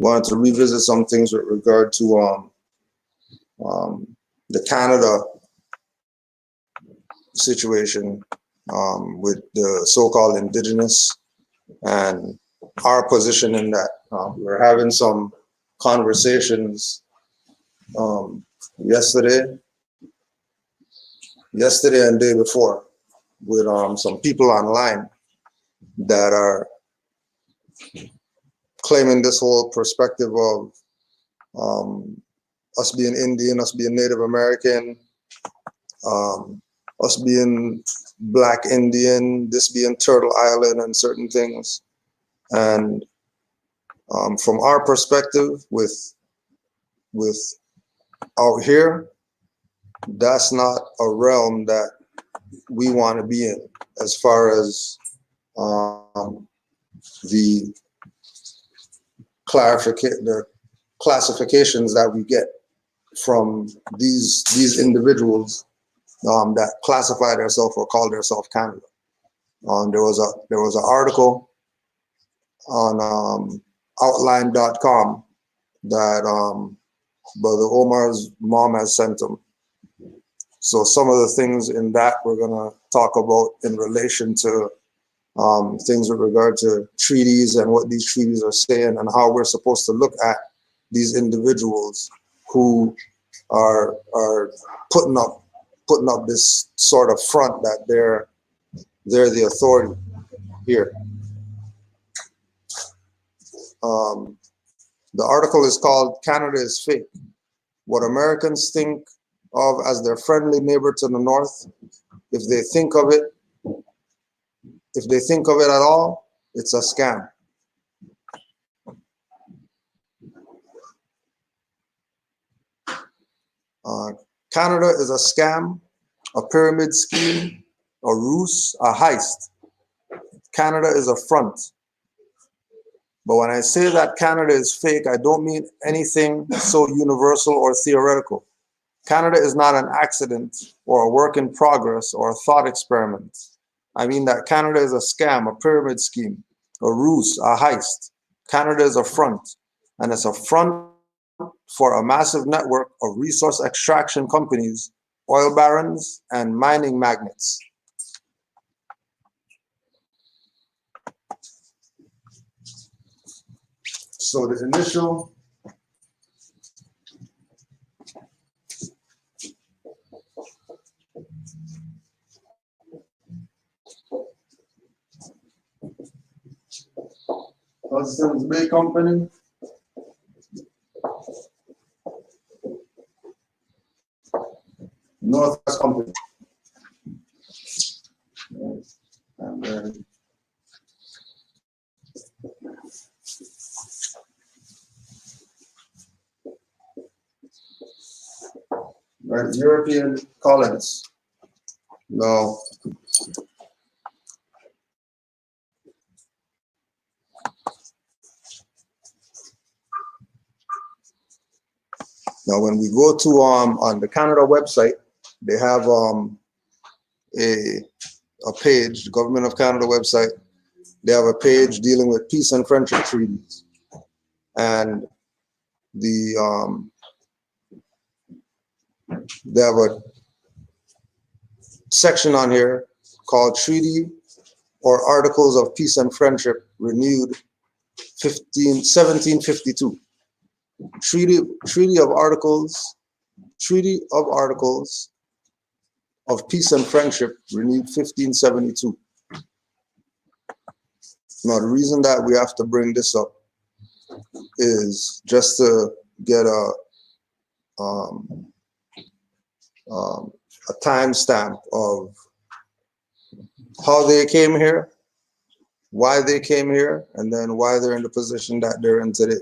wanted to revisit some things with regard to the Canada situation with the so-called Indigenous and our position in that. We're having some conversations yesterday and day before with some people online that are claiming this whole perspective of us being Indian, us being Native American, us being Black Indian, this being Turtle Island and certain things. And from our perspective with out here, that's not a realm that we want to be in as far as the classifications that we get from these individuals that classify themselves or call themselves Canada. There was an article on outline.com that Brother Omar's mom has sent him. So some of the things in that we're gonna talk about in relation to things with regard to treaties and what these treaties are saying and how we're supposed to look at these individuals who are putting up this sort of front that they're the authority here. The article is called "Canada is Fake: What Americans Think of as their friendly neighbor to the north. If they think of it at all, it's a scam." Canada is a scam, a pyramid scheme, a ruse, a heist. Canada is a front. But when I say that Canada is fake, I don't mean anything so universal or theoretical. Canada is not an accident or a work in progress or a thought experiment. I mean that Canada is a scam, a pyramid scheme, a ruse, a heist. Canada is a front, and it's a front for a massive network of resource extraction companies, oil barons, and mining magnates. So the initial Hudson Bay Company, Northwest Company, and then right, European colonies. Now, when we go to on the Canada website, they have a page, the Government of Canada website. They have a page dealing with peace and friendship treaties, and they have a section on here called Treaty or Articles of Peace and Friendship renewed 1752. Treaty of Articles of Peace and Friendship renewed 1572. Now the reason that we have to bring this up is just to get a timestamp of how they came here, why they came here, and then why they're in the position that they're in today.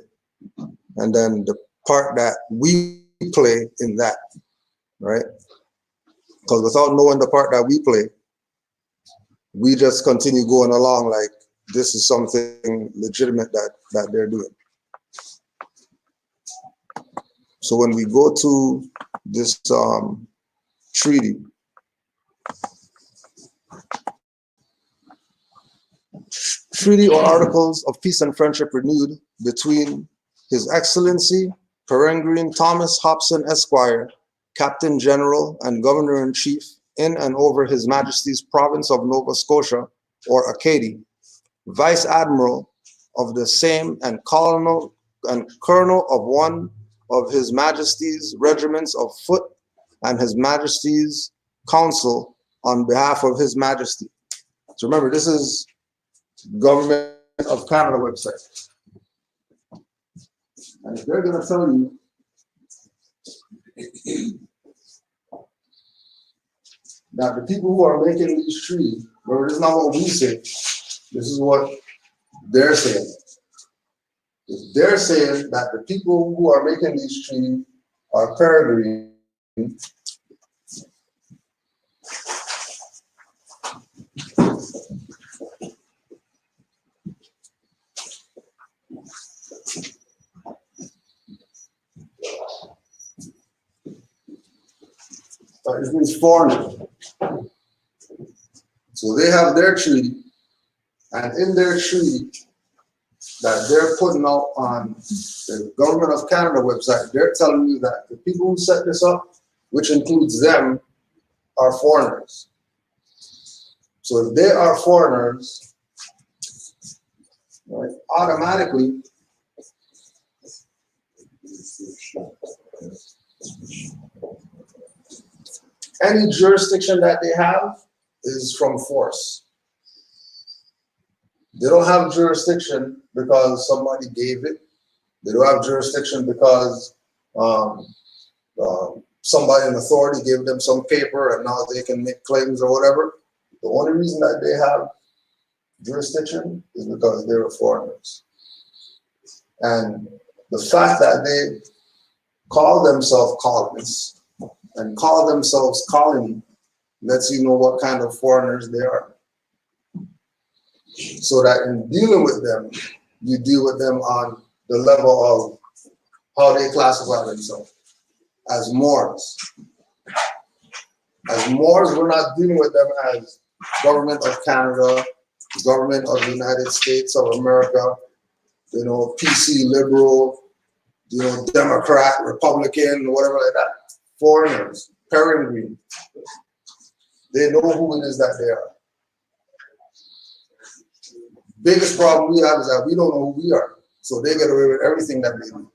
And then the part that we play in that, right? Because without knowing the part that we play, we just continue going along like this is something legitimate that they're doing. So when we go to this treaty, Treaty or Articles of Peace and Friendship renewed between His Excellency Peregrine Thomas Hobson Esquire, Captain General and Governor-in-Chief in and over His Majesty's Province of Nova Scotia, or Acadie, Vice Admiral of the same and Colonel of one of His Majesty's Regiments of Foot and His Majesty's Council on behalf of His Majesty. So remember, this is Government of Canada website. And if they're going to tell you that the people who are making these treaties, remember, this is not what we say, this is what they're saying. They're saying that the people who are making these treaties are peregrine. It means foreigners. So they have their treaty, and in their treaty that they're putting out on the Government of Canada website, they're telling you that the people who set this up, which includes them, are foreigners. So if they are foreigners, right, automatically, any jurisdiction that they have is from force. They don't have jurisdiction because somebody gave it. They don't have jurisdiction because somebody in authority gave them some paper and now they can make claims or whatever. The only reason that they have jurisdiction is because they were foreigners. And the fact that they call themselves colonists and call themselves colony lets you know what kind of foreigners they are. So that in dealing with them, you deal with them on the level of how they classify themselves as Moors. As Moors, we're not dealing with them as Government of Canada, Government of the United States of America, you know, PC, liberal, you know, Democrat, Republican, whatever like that. Foreigners, peregrine. They know who it is that they are. Biggest problem we have is that we don't know who we are. So they get away with everything that they do.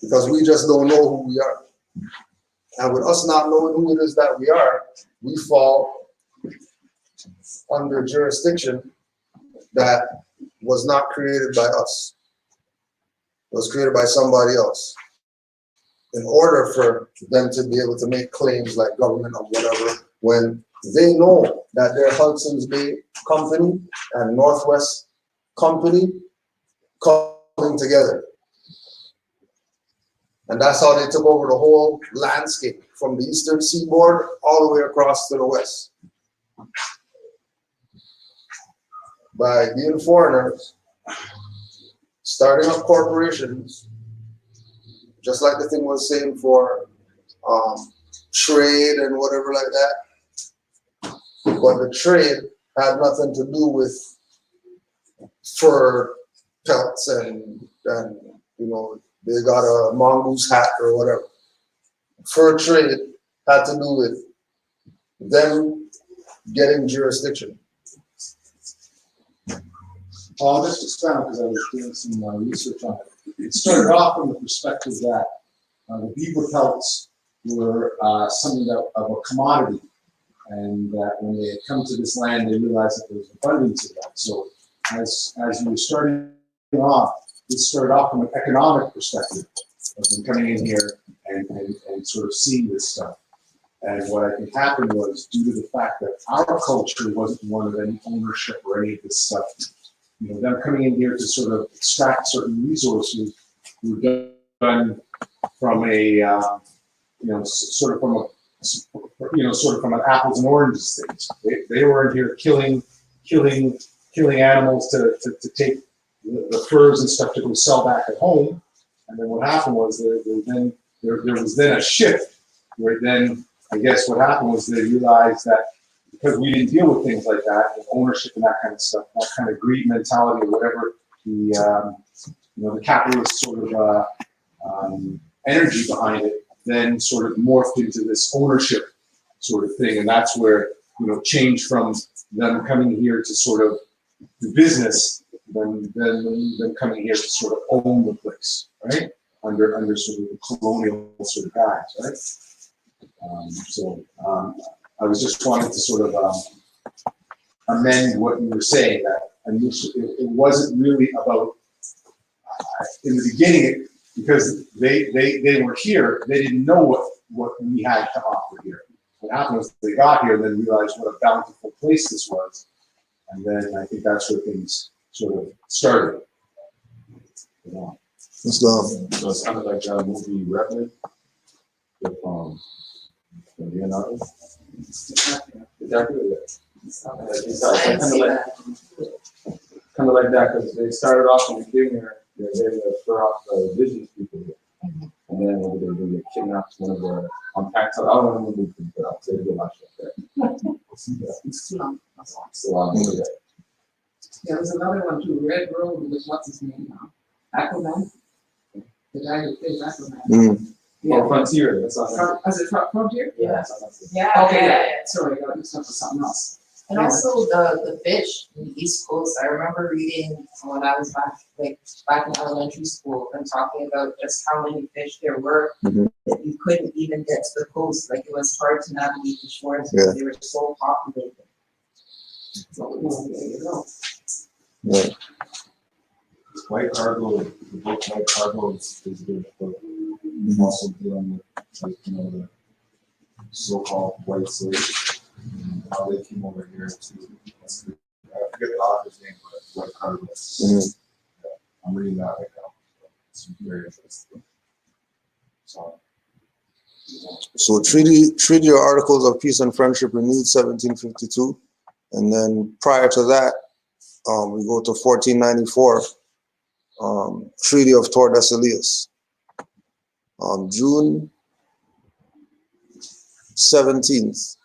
Because we just don't know who we are. And with us not knowing who it is that we are, we fall under jurisdiction that was not created by us. It was created by somebody else. In order for them to be able to make claims like government or whatever, when they know that their Hudson Bay company and Northwest company coming together. And that's how they took over the whole landscape from the eastern seaboard all the way across to the west. By being foreigners, starting up corporations, just like the thing was saying for trade and whatever like that. But the trade had nothing to do with fur pelts and you know, they got a mongoose hat or whatever. Fur trade had to do with them getting jurisdiction. This was found because I was doing some research on it. It started off from the perspective that the beaver pelts were something of a commodity, and that when they had come to this land, they realized that there was abundance of that. So as you were starting off, it started off from an economic perspective of them coming in here and sort of seeing this stuff. And what I think happened was, due to the fact that our culture wasn't one of any ownership or any of this stuff, you know, them coming in here to sort of extract certain resources were done from a, you know, sort of from a, you know, sort of from an apples and oranges thing. They were in here killing animals to take the furs and stuff to go sell back at home. And then what happened was there was then a shift where then, I guess what happened was they realized that because we didn't deal with things like that, with ownership and that kind of stuff, that kind of greed mentality or whatever the capitalist sort of energy behind it, then sort of morphed into this ownership sort of thing, and that's where change from them coming here to sort of do business, then coming here to sort of own the place, right? Under sort of the colonial sort of guise, right? I was just wanting to sort of amend what you were saying, that initially it wasn't really about in the beginning, because they were here, they didn't know what we had to offer here. What happened was they got here and then realized what a bountiful place this was. And then I think that's where things sort of started. Yeah. So it's kind of like that movie Revenant with Leonardo. Exactly. Kind of like that, because they started off in the beginning here, they were throw off the indigenous people here. And then they get kidnapped one of the unpacked. I don't know what movie, but I'll say go watch that. There was another one too, Red Road with what's his name now? Aquaman. The guy who plays Aquaman. Yeah, Frontier. That's not. Is it Frontier? Yeah. Yeah. Okay, yeah. Sorry, I got mixed up with something else. And also the fish in the East Coast. I remember reading when I was back in elementary school and talking about just how many fish there were that you couldn't even get to the coast. Like it was hard to navigate the shores because they were so populated. So there you go. yeah. White Cargo, the book White Cargo is a good book. Also dealing with the so-called white slaves and how they came over here to. I forget the author's name, but White Cargo. Yeah, I'm reading that right now. It's very interesting. So treaty or Articles of Peace and Friendship renewed 1752, and then prior to that, we go to 1494, Treaty of Tordesillas. June 17th,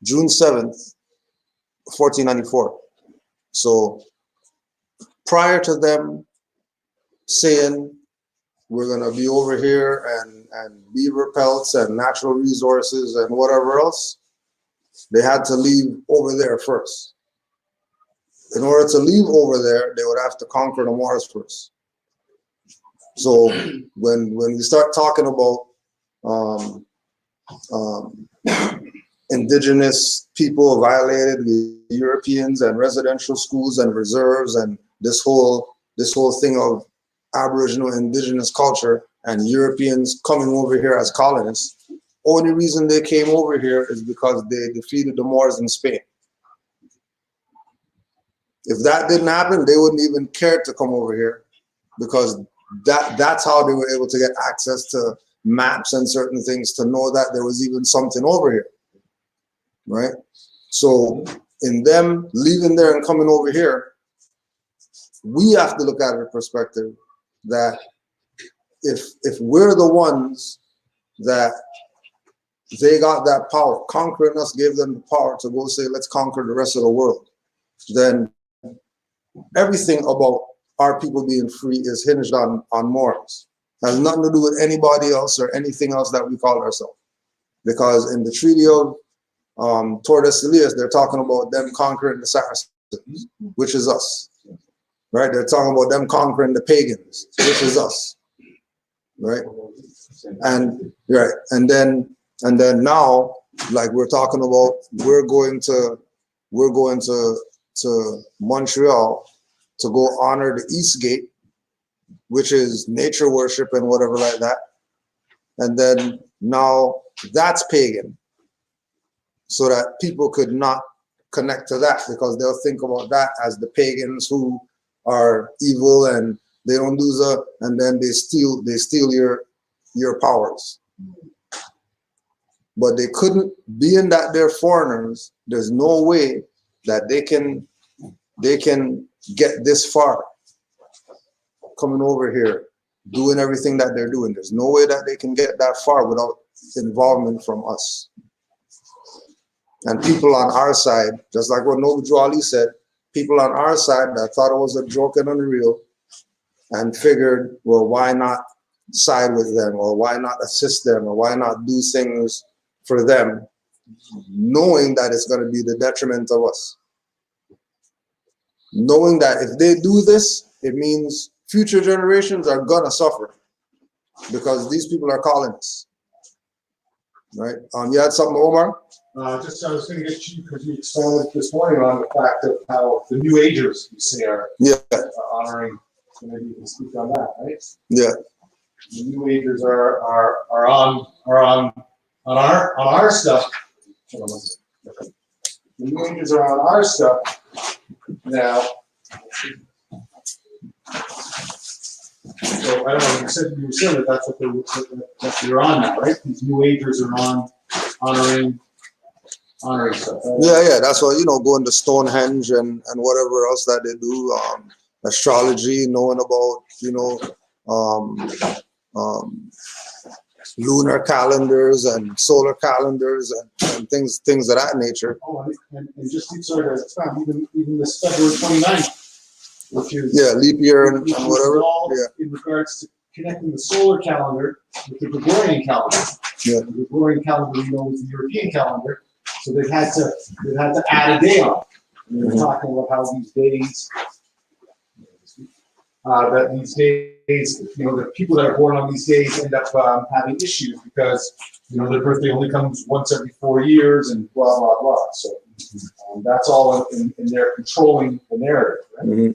June 7th, 1494. So prior to them saying we're gonna be over here and beaver pelts and natural resources and whatever else, they had to leave over there first. In order to leave over there, they would have to conquer the Moors first. So when we start talking about indigenous people violated with Europeans and residential schools and reserves and this whole thing of Aboriginal indigenous culture and Europeans coming over here as colonists, only reason they came over here is because they defeated the Moors in Spain. If that didn't happen, they wouldn't even care to come over here, because that's how they were able to get access to maps and certain things to know that there was even something over here, right? So in them leaving there and coming over here, we have to look at it in perspective that if we're the ones that they got that power, conquering us gave them the power to go say, let's conquer the rest of the world, then everything about our people being free is hinged on morals. It has nothing to do with anybody else or anything else that we call ourselves. Because in the Treaty of Tordesillas, they're talking about them conquering the Saracens, which is us. Right? They're talking about them conquering the pagans, which is us. Right? And right, and then now, like we're talking about, we're going to Montreal to go honor the East Gate, which is nature worship and whatever like that. And then now that's pagan, so that people could not connect to that, because they'll think about that as the pagans who are evil and they don't do the, and then they steal your powers. But they couldn't, being that they're foreigners, there's no way that they can get this far coming over here doing everything that they're doing. There's no way that they can get that far without involvement from us. And people on our side, just like what Nobu Ali said, people on our side that thought it was a joke and unreal, and figured, well, why not side with them, or why not assist them, or why not do things for them, knowing that it's going to be the detriment of us. Knowing that if they do this, it means future generations are going to suffer because these people are colonists. Right? You had something, Omar? Just I was going to get you, because you expanded this morning on the fact of how the New Agers, you say, are honoring. So maybe you can speak on that, right? Yeah. The New Agers are on our stuff. Hold on. The New Agers are on our stuff now. So I don't know. You said that that's what you're on now, right? These New Agers are on honoring stuff. Yeah. That's what, going to Stonehenge and whatever else that they do. Astrology, knowing about, lunar calendars and solar calendars and things of that nature. Oh, and just sorry to expand, even this February 29th, which is leap year and whatever. In regards to connecting the solar calendar with the Gregorian calendar. Yeah. The Gregorian calendar, is the European calendar, so they've had to add a day on. And they're talking about how these days. That these days, the people that are born on these days end up having issues because, their birthday only comes once every 4 years and blah, blah, blah. So that's all in their controlling the narrative, right? Mm-hmm.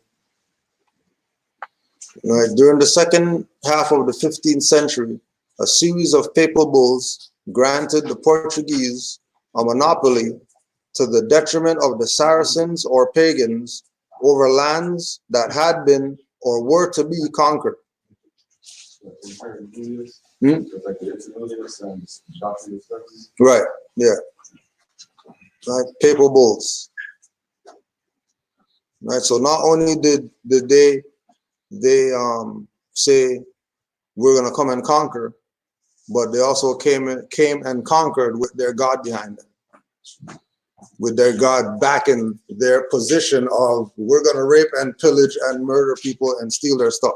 Right. During the second half of the 15th century, a series of papal bulls granted the Portuguese a monopoly to the detriment of the Saracens or pagans over lands that had been or were to be conquered. Right, yeah. Right, papal bulls. Right, so not only did they say we're gonna come and conquer, but they also came and conquered with their God behind them. With their God backing their position of we're going to rape and pillage and murder people and steal their stuff.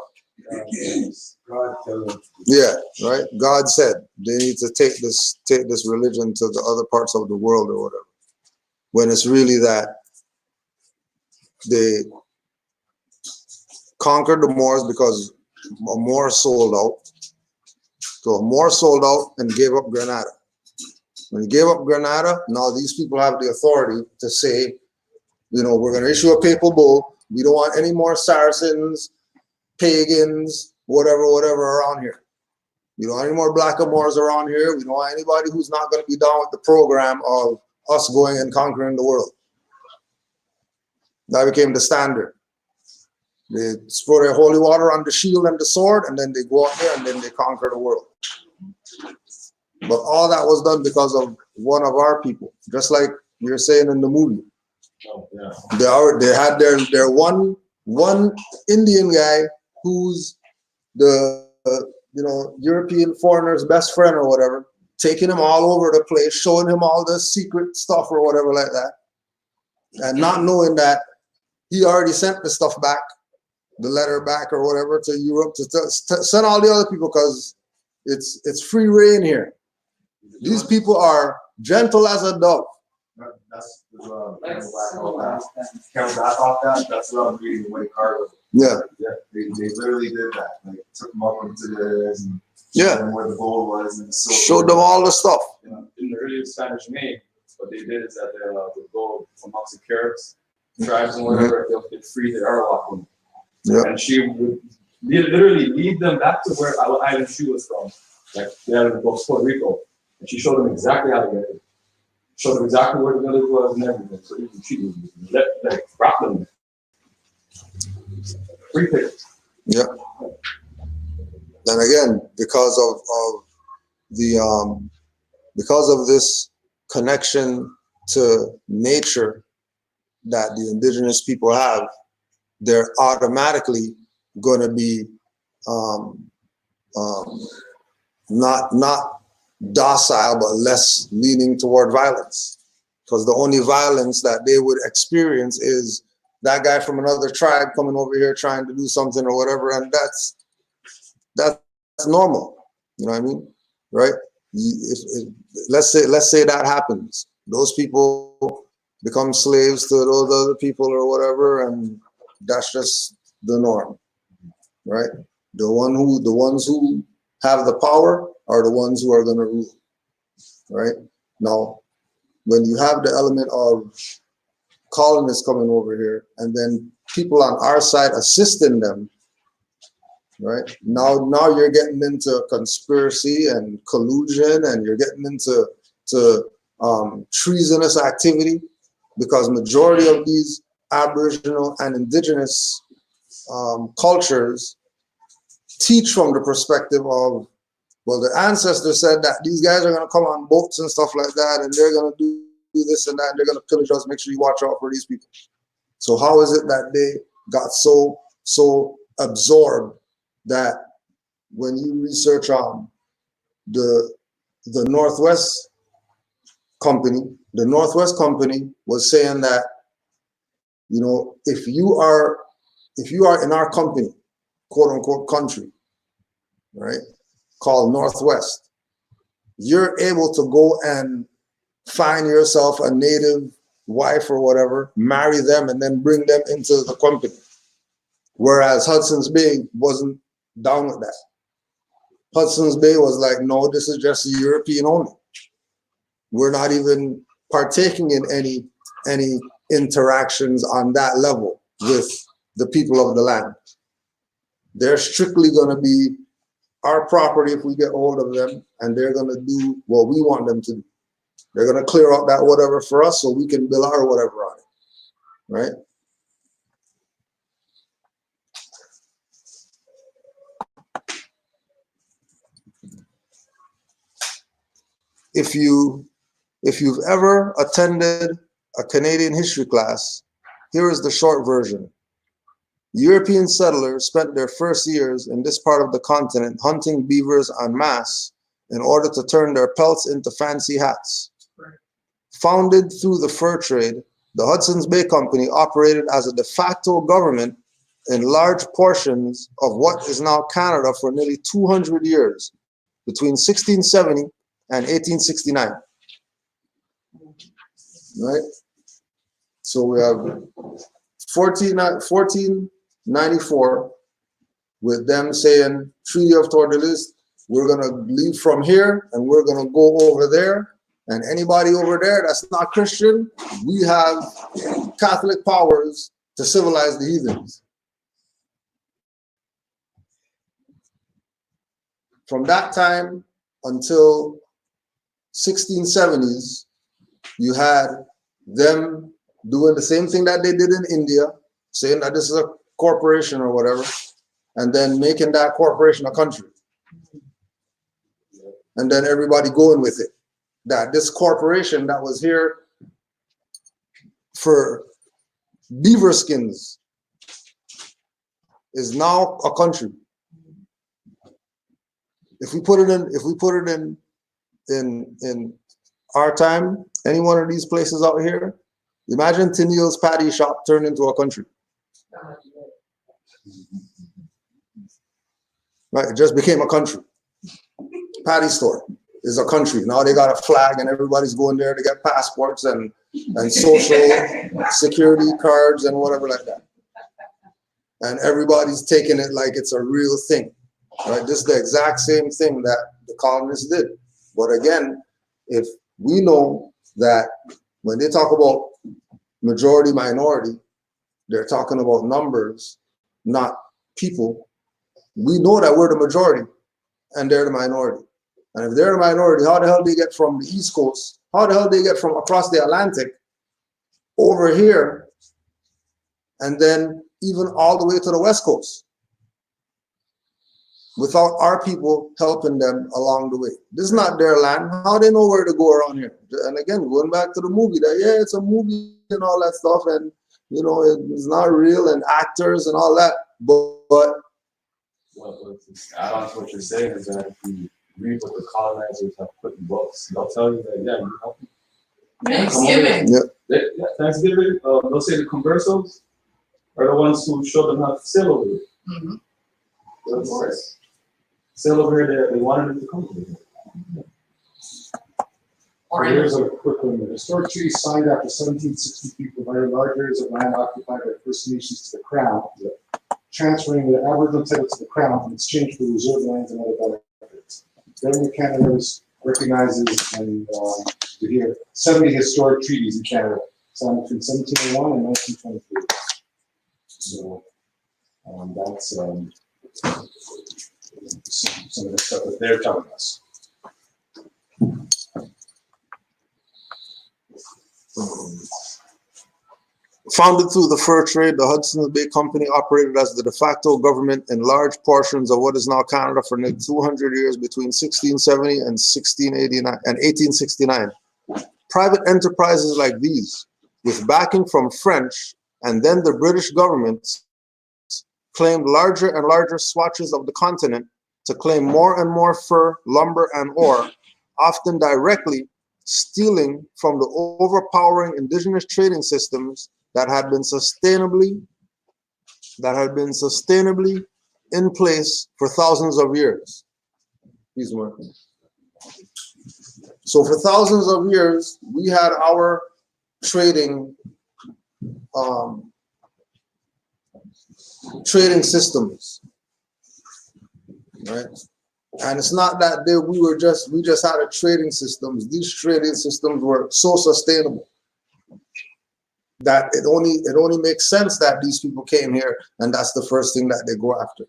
Yeah, right. God said they need to take this religion to the other parts of the world or whatever. When it's really that they conquered the Moors because a Moor sold out. So a Moor sold out and gave up Granada. When he gave up Granada, now these people have the authority to say, we're going to issue a papal bull. We don't want any more Saracens, pagans, whatever around here. We don't want any more blackamoors around here. We don't want anybody who's not going to be down with the program of us going and conquering the world. That became the standard. They pour their holy water on the shield and the sword, and then they go out there and then they conquer the world. But all that was done because of one of our people, just like you're saying in the movie. Oh, yeah. They had their one Indian guy who's the European foreigner's best friend or whatever, taking him all over the place, showing him all the secret stuff or whatever like that, and not knowing that he already sent the stuff back, the letter back or whatever to Europe to send all the other people because it's free reign here. These people are gentle as a dove. That's that's what I'm reading the White Cargo. Yeah. Yeah, they literally did that. Like took them up into this and Yeah. showed them where the gold was and the silver. Showed them all the stuff. In the early Spanish Main, what they did is that they would go amongst the Caribs, tribes and whatever, they'd free the Arawak woman. Yeah. And she would literally lead them back to where island she was from. Like they had in Puerto Rico. And she showed them exactly how to get it. Showed them exactly where the village was and everything. So even she would let rock them. Free pick. Yeah. And again, because of this connection to nature that the indigenous people have, they're automatically going to be not docile, but less leaning toward violence. Because the only violence that they would experience is that guy from another tribe coming over here trying to do something or whatever, and that's normal. You know what I mean, right? If let's say that happens, those people become slaves to those other people or whatever, and that's just the norm, right? The ones who have the power are the ones who are going to rule, right? Now, when you have the element of colonists coming over here and then people on our side assisting them, right? Now you're getting into conspiracy and collusion, and you're getting into treasonous activity, because majority of these Aboriginal and Indigenous cultures teach from the perspective of, well, the ancestors said that these guys are going to come on boats and stuff like that, and they're going to do this and that, and they're going to pillage us. Make sure you watch out for these people. So how is it that they got so absorbed that when you research on the Northwest Company, the Northwest Company was saying that, you know, if you are in our company, quote unquote country, right, called Northwest, you're able to go and find yourself a native wife or whatever, marry them, and then bring them into the company. Whereas Hudson's Bay wasn't down with that. Hudson's Bay was like, no, this is just European only. We're not even partaking in any interactions on that level with the people of the land. They're strictly going to be our property if we get hold of them, and they're going to do what we want them to do. They're going to clear out that whatever for us so we can build our whatever on it, right? If you've ever attended a Canadian history class, here is the short version. European settlers spent their first years in this part of the continent hunting beavers en masse in order to turn their pelts into fancy hats. Founded through the fur trade, the Hudson's Bay Company operated as a de facto government in large portions of what is now Canada for nearly 200 years, between 1670 and 1869. Right? So we have 1494 with them saying, Treaty of Tordesillas, we're going to leave from here and we're going to go over there. And anybody over there that's not Christian, we have Catholic powers to civilize the heathens. From that time until 1670s, you had them doing the same thing that they did in India, saying that this is a corporation or whatever, and then making that corporation a country. And then everybody going with it. That this corporation that was here for beaver skins is now a country. If we put it in our time, any one of these places out here, imagine Tennille's patty shop turned into a country. Right, it just became a country. Patty store is a country. Now they got a flag and everybody's going there to get passports and social security cards and whatever like that. And everybody's taking it like it's a real thing. Right? This is the exact same thing that the colonists did. But again, if we know that when they talk about majority minority, they're talking about numbers, not people. We know that we're the majority and they're the minority. And if they're the minority, how the hell do they get from the East Coast? How the hell do they get from across the Atlantic over here and then even all the way to the West Coast without our people helping them along the way? This is not their land. How they know where to go around here? And again, going back to the movie, that yeah, it's a movie and all that stuff, and you know, it's not real, and actors and all that. But Well, to add on to what you're saying is that if you read what the colonizers have put in books, they'll tell you that, yeah, you help me. Thanksgiving. yeah, Yeah, Thanksgiving, they'll say the conversos, are the ones who showed them how to sail over here. Mm-hmm. Of course. Sail over here, they wanted them to come over here. Or in Here's a quick one. The historic treaties signed after 1763 provided large areas of land occupied by First Nations to the Crown, transferring the Aboriginal title to the Crown in exchange for reserved lands and other benefits. The Government of Canada recognizes and to hear 70 historic treaties in Canada, signed between 1701 and 1923. So that's some of the stuff that they're telling us. Founded through the fur trade, the Hudson Bay Company operated as the de facto government in large portions of what is now Canada for nearly 200 years between 1670 and 1869. Private enterprises like these, with backing from French and then the British government, claimed larger and larger swatches of the continent to claim more and more fur, lumber, and ore, often directly stealing from the overpowering indigenous trading systems that had been sustainably in place for thousands of years. So for thousands of years, we had our trading systems, right? And it's not that we just had a trading systems. These trading systems were so sustainable that it only makes sense that these people came here, and that's the first thing that they go after.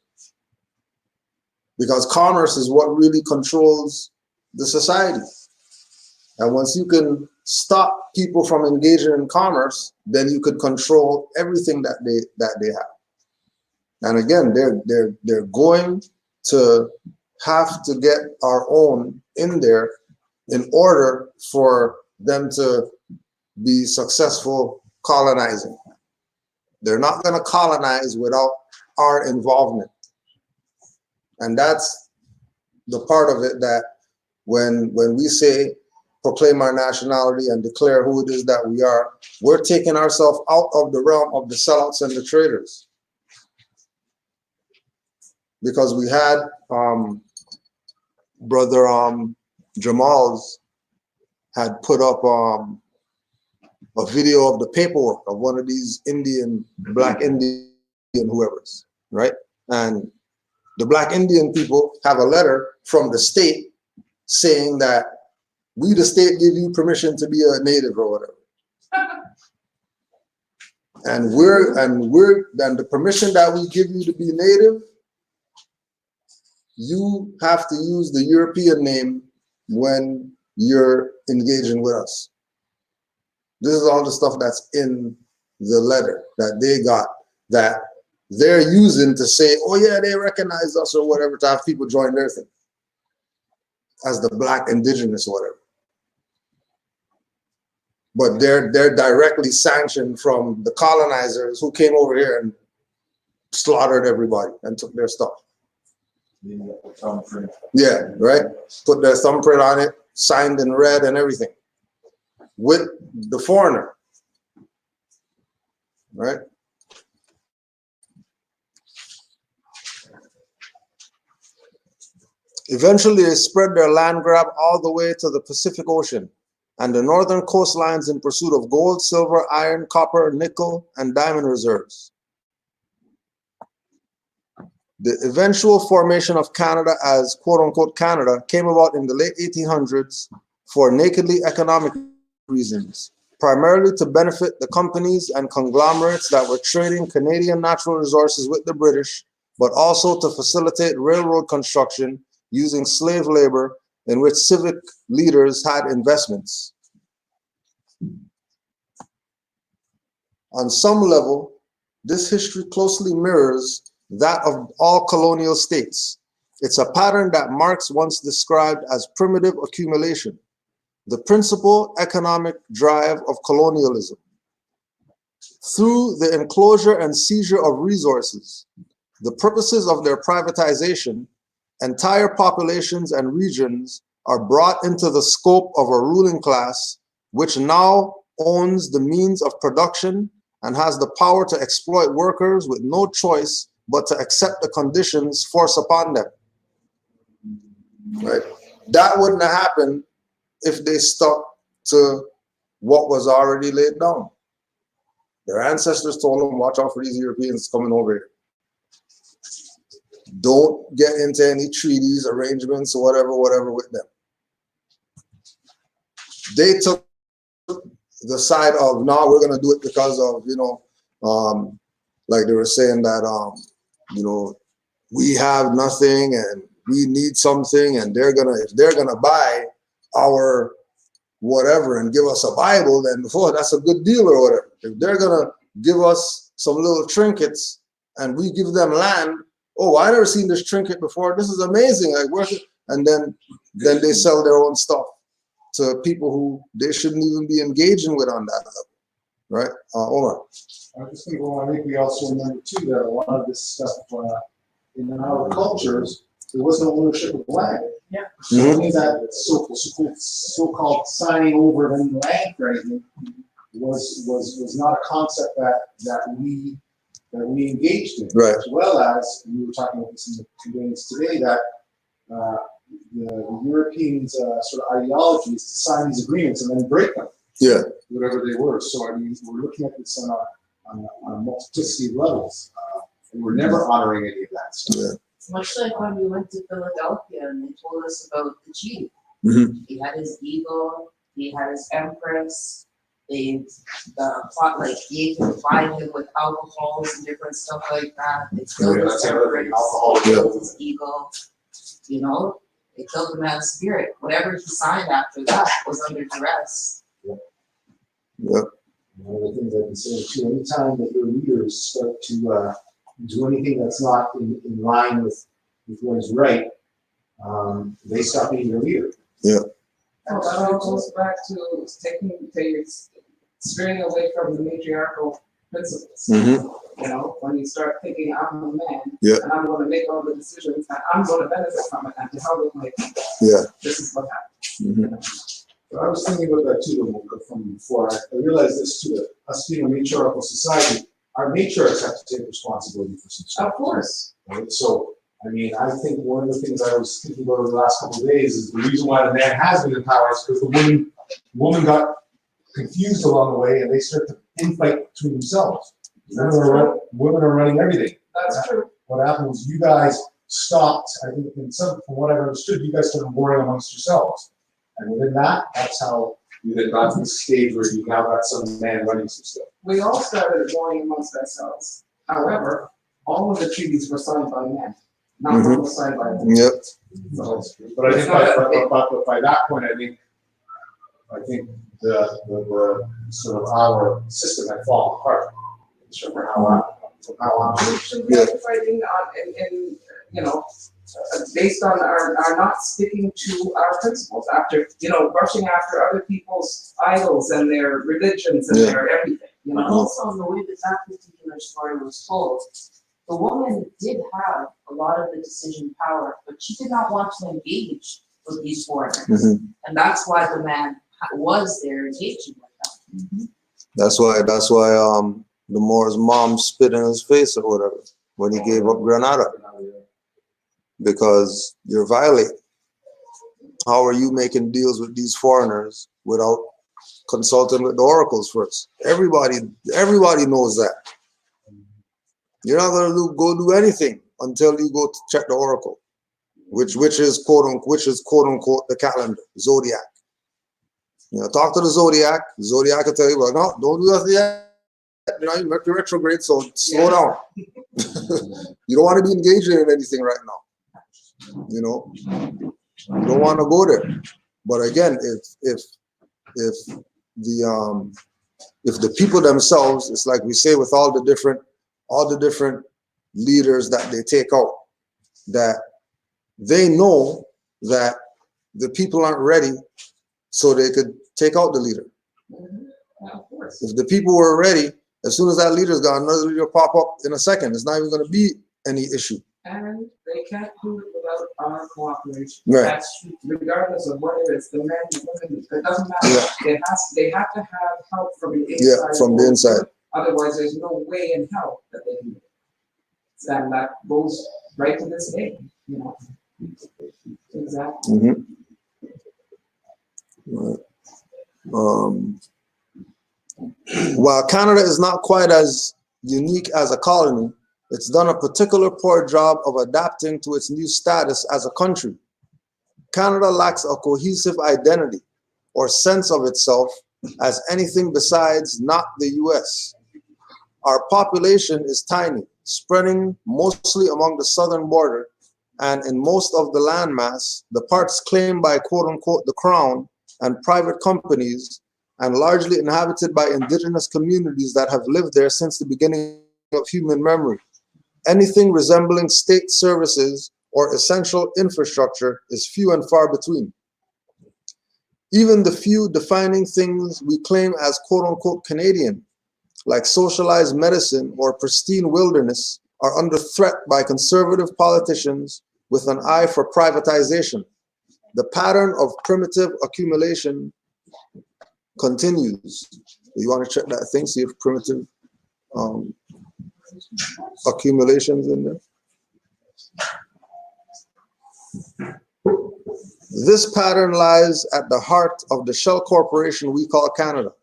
Because commerce is what really controls the society. And once you can stop people from engaging in commerce, then you could control everything that they have. And again, they're going to have to get our own in there in order for them to be successful colonizing. They're not going to colonize without our involvement. And that's the part of it that when we say proclaim our nationality and declare who it is that we are, we're taking ourselves out of the realm of the sellouts and the traders. Because we had Brother Jamal's had put up a video of the paperwork of one of these Black Indian whoever's, right? And the Black Indian people have a letter from the state saying that we, the state, give you permission to be a native or whatever. And the permission that we give you to be native, you have to use the European name when you're engaging with us. This is all the stuff that's in the letter that they got that they're using to say, oh yeah, they recognize us or whatever, to have people join their thing as the Black indigenous or whatever. But they're directly sanctioned from the colonizers who came over here and slaughtered everybody and took their stuff. Yeah, right? Put their thumbprint on it, signed in red and everything, with the foreigner, right? Eventually, they spread their land grab all the way to the Pacific Ocean and the northern coastlines in pursuit of gold, silver, iron, copper, nickel, and diamond reserves. The eventual formation of Canada as quote-unquote Canada came about in the late 1800s for nakedly economic reasons, primarily to benefit the companies and conglomerates that were trading Canadian natural resources with the British, but also to facilitate railroad construction using slave labor in which civic leaders had investments. On some level, this history closely mirrors that of all colonial states. It's a pattern that Marx once described as primitive accumulation, the principal economic drive of colonialism. Through the enclosure and seizure of resources, the purposes of their privatization, entire populations and regions are brought into the scope of a ruling class, which now owns the means of production and has the power to exploit workers with no choice but to accept the conditions forced upon them. Right? That wouldn't have happened if they stuck to what was already laid down. Their ancestors told them, watch out for these Europeans coming over here. Don't get into any treaties, arrangements, or whatever with them. They took the side of, no, we're going to do it because of, like they were saying that, we have nothing and we need something, and if they're gonna buy our whatever and give us a Bible, then that's a good deal or whatever. If they're gonna give us some little trinkets and we give them land, oh, I never seen this trinket before. This is amazing. Like, where's it? And then they sell their own stuff to people who they shouldn't even be engaging with on that level, right? Omar. I just think, I think we also remember too that a lot of this stuff in our cultures, there was no ownership of land. Yeah. So that so-called signing over any land for anything was not a concept that we engaged in. Right. As well as we were talking about this in the conveyance today, that the Europeans' sort of ideology is to sign these agreements and then break them. Yeah. Whatever they were. So I mean, we're looking at this on a multiplicity of levels, and we're never honoring any of that stuff. Yeah. It's much like when we went to Philadelphia and they told us about the chief. Mm-hmm. He had his eagle, he had his empress, gave him, plied him with alcohols and different stuff like that. They killed his empress, killed his eagle, they killed him out of spirit. Whatever he signed after that was under duress. Yeah. One of the things I've been saying too, anytime that your leaders start to do anything that's not in line with what is right, they stop being your leader. Yeah. And that all goes back to straying away from the matriarchal principles. Mm-hmm. When you start thinking, I'm the man, Yeah. and I'm going to make all the decisions, and I'm going to benefit from it, and to hell with my people. Yeah. This is what happens. Mm-hmm. But I was thinking about that too from before. I realized this too, that us being a matriarchal society, our matriarchs have to take responsibility for some stuff. Of course. Right? So, I mean, I think one of the things I was thinking about over the last couple of days is the reason why the man has been in power is because the woman got confused along the way and they start to infight between themselves. Women are running everything. That's true. What happened was you guys stopped, I think from what I've understood, you guys started warring amongst yourselves. And within that, that's how you then got to the stage where you now got some man running some stuff. We all started warring amongst ourselves. However, all of the treaties were signed by men, not one was signed by women. Yep. So, but I think by that point, I think the sort of our system had fallen apart. For how long. Should we be fighting based on our not sticking to our principles, after rushing after other people's idols and their religions and their everything. But also in the way that particular story was told, the woman did have a lot of the decision power, but she did not want to engage with these foreigners, and that's why the man was there engaging with them. That's why the Moor's mom spit in his face or whatever when he gave up Granada. Because you're violating. How are you making deals with these foreigners without consulting with the oracles first? Everybody knows that. You're not gonna go do anything until you go to check the oracle, which is quote unquote the calendar, zodiac. Talk to the zodiac. The zodiac will tell you, well, no, don't do that yet. You Mercury retrograde, so slow down. You don't want to be engaging in anything right now. You don't want to go there. But again, if the people themselves, it's like we say with all the different leaders that they take out, that they know that the people aren't ready, so they could take out the leader. Of course. If the people were ready, as soon as that leader's gone, another leader will pop up in a second. It's not even going to be any issue. And they can't do it without our cooperation. Right. That's true. Regardless of what it is, the men, the women, it doesn't matter. Yeah. They have to have help from the inside. Yeah, from the inside. Otherwise, there's no way in hell that they can do it. And that goes right to this day, you know. Exactly. Mhm. Right. While Canada is not quite as unique as a colony, it's done a particular poor job of adapting to its new status as a country. Canada lacks a cohesive identity or sense of itself as anything besides not the US. Our population is tiny, spreading mostly among the southern border, and in most of the landmass, the parts claimed by quote-unquote the Crown and private companies, and largely inhabited by indigenous communities that have lived there since the beginning of human memory. Anything resembling state services or essential infrastructure is few and far between. Even the few defining things we claim as quote-unquote Canadian, like socialized medicine or pristine wilderness, are under threat by conservative politicians with an eye for privatization. The pattern of primitive accumulation continues. You want to check that thing, see if primitive accumulations in there? This pattern lies at the heart of the shell corporation we call Canada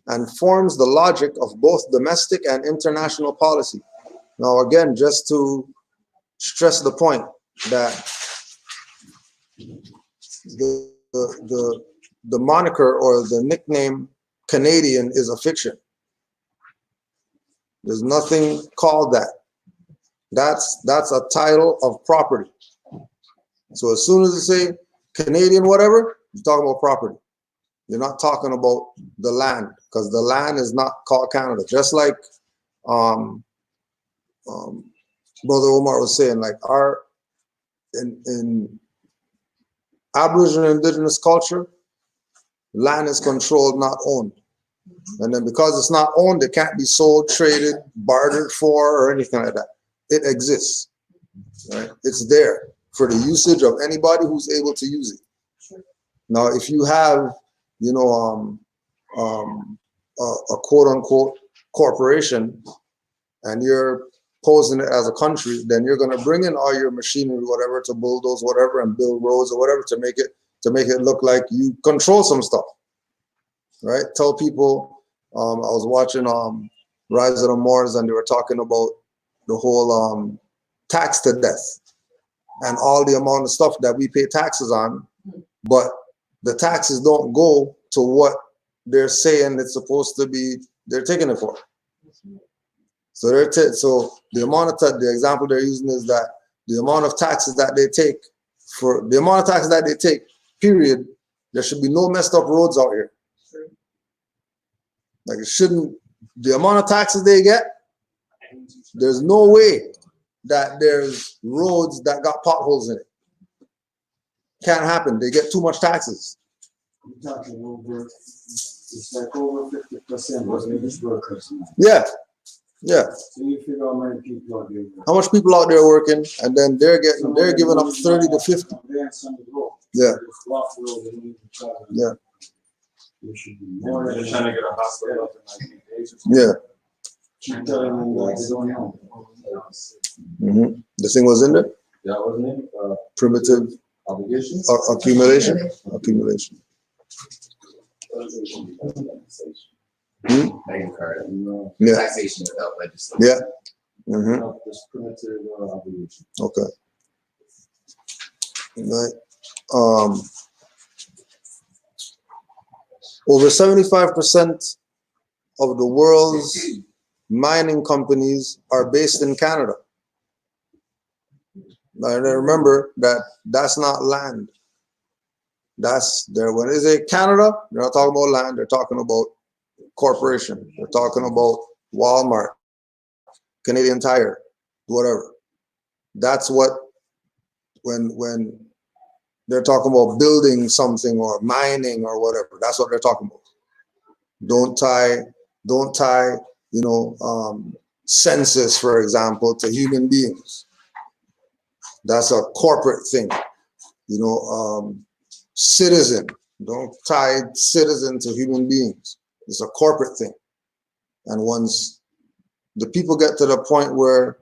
and forms the logic of both domestic and international policy. Now, again, just to stress the point that the moniker or the nickname Canadian is a fiction. There's nothing called that. That's a title of property. So as soon as you say Canadian whatever, you're talking about property. You're not talking about the land, because the land is not called Canada. Just like Brother Omar was saying, like in Aboriginal indigenous culture, land is controlled, not owned. And then because it's not owned, it can't be sold, traded, bartered for, or anything like that. It exists, right? It's there for the usage of anybody who's able to use it. Now, if you have, you know, a quote-unquote corporation, and you're posing it as a country, then you're going to bring in all your machinery, whatever, to bulldoze whatever and build roads or whatever to make it look like you control some stuff, right? Tell people. I was watching Rise of the Moors, and they were talking about the whole tax to death and all the amount of stuff that we pay taxes on, but the taxes don't go to what they're saying it's supposed to be. They're taking it for. So the amount of the example they're using is that the amount of taxes that they take period, there should be no messed up roads out here. Like it shouldn't. The amount of taxes they get, there's no way that there's roads that got potholes in it. Can't happen. They get too much taxes. You're talking over, it's like over 50% was English workers. Yeah. Yeah. So you figure how many people out there. How much people out there working, and then they're giving up 30 to 50. Yeah. Yeah. There should be more than Trying to get a hospital up in 19 days or something. Yeah. keep telling them that they don't know. Mm-hmm. The thing was in there? That wasn't it? Primitive Obligations? accumulation? Accumulation. Yeah. Taxation without legislation. Yeah. Mm-hmm. Not just primitive obligation. Okay. Right. Over 75% of the world's mining companies are based in Canada. Now remember that that's not land. That's there. When they say Canada, they're not talking about land. They're talking about corporation. They're talking about Walmart, Canadian Tire, whatever. That's what when they're talking about building something or mining or whatever. That's what they're talking about. Don't tie, census, for example, to human beings. That's a corporate thing. Citizen. Don't tie citizen to human beings. It's a corporate thing. And once the people get to the point where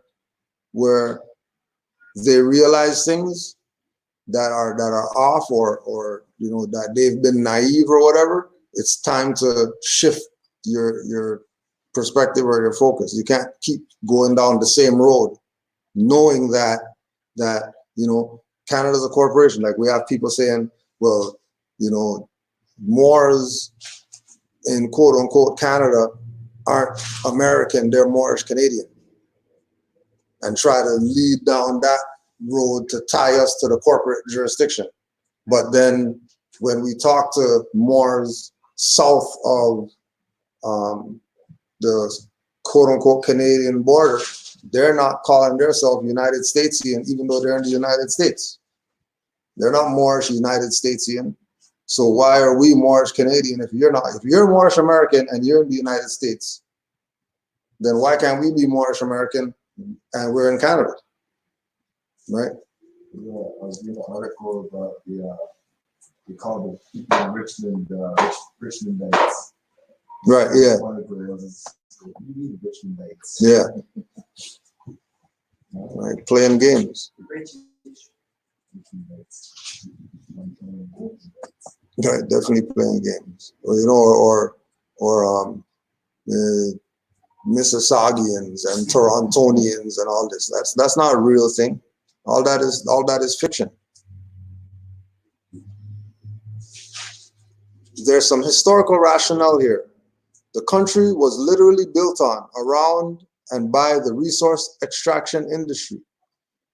they realize things that are off, or you know, that they've been naive or whatever, it's time to shift your perspective or your focus. You can't keep going down the same road, knowing that you know, Canada's a corporation. Like, we have people saying, well, you know, Moors in quote unquote Canada aren't American, they're Moorish Canadian, and try to lead down that road to tie us to the corporate jurisdiction. But then when we talk to Moors south of the quote unquote Canadian border, they're not calling themselves United Statesian, even though they're in the United States. They're not Moorish United Statesian. So why are we Moorish Canadian if you're not? If you're Moorish American and you're in the United States, then why can't we be Moorish American and we're in Canada, right? Yeah, I was reading an article about they call the people in Richmond, Richmondites. Right, yeah. One of those, you need Richmondites. Yeah. Right, playing games. Richmondites. Right, definitely playing games. Or, you know, or Mississaugians and Torontonians and all this. That's not a real thing. All that is fiction. There's some historical rationale here. The country was literally built on, around, and by the resource extraction industry.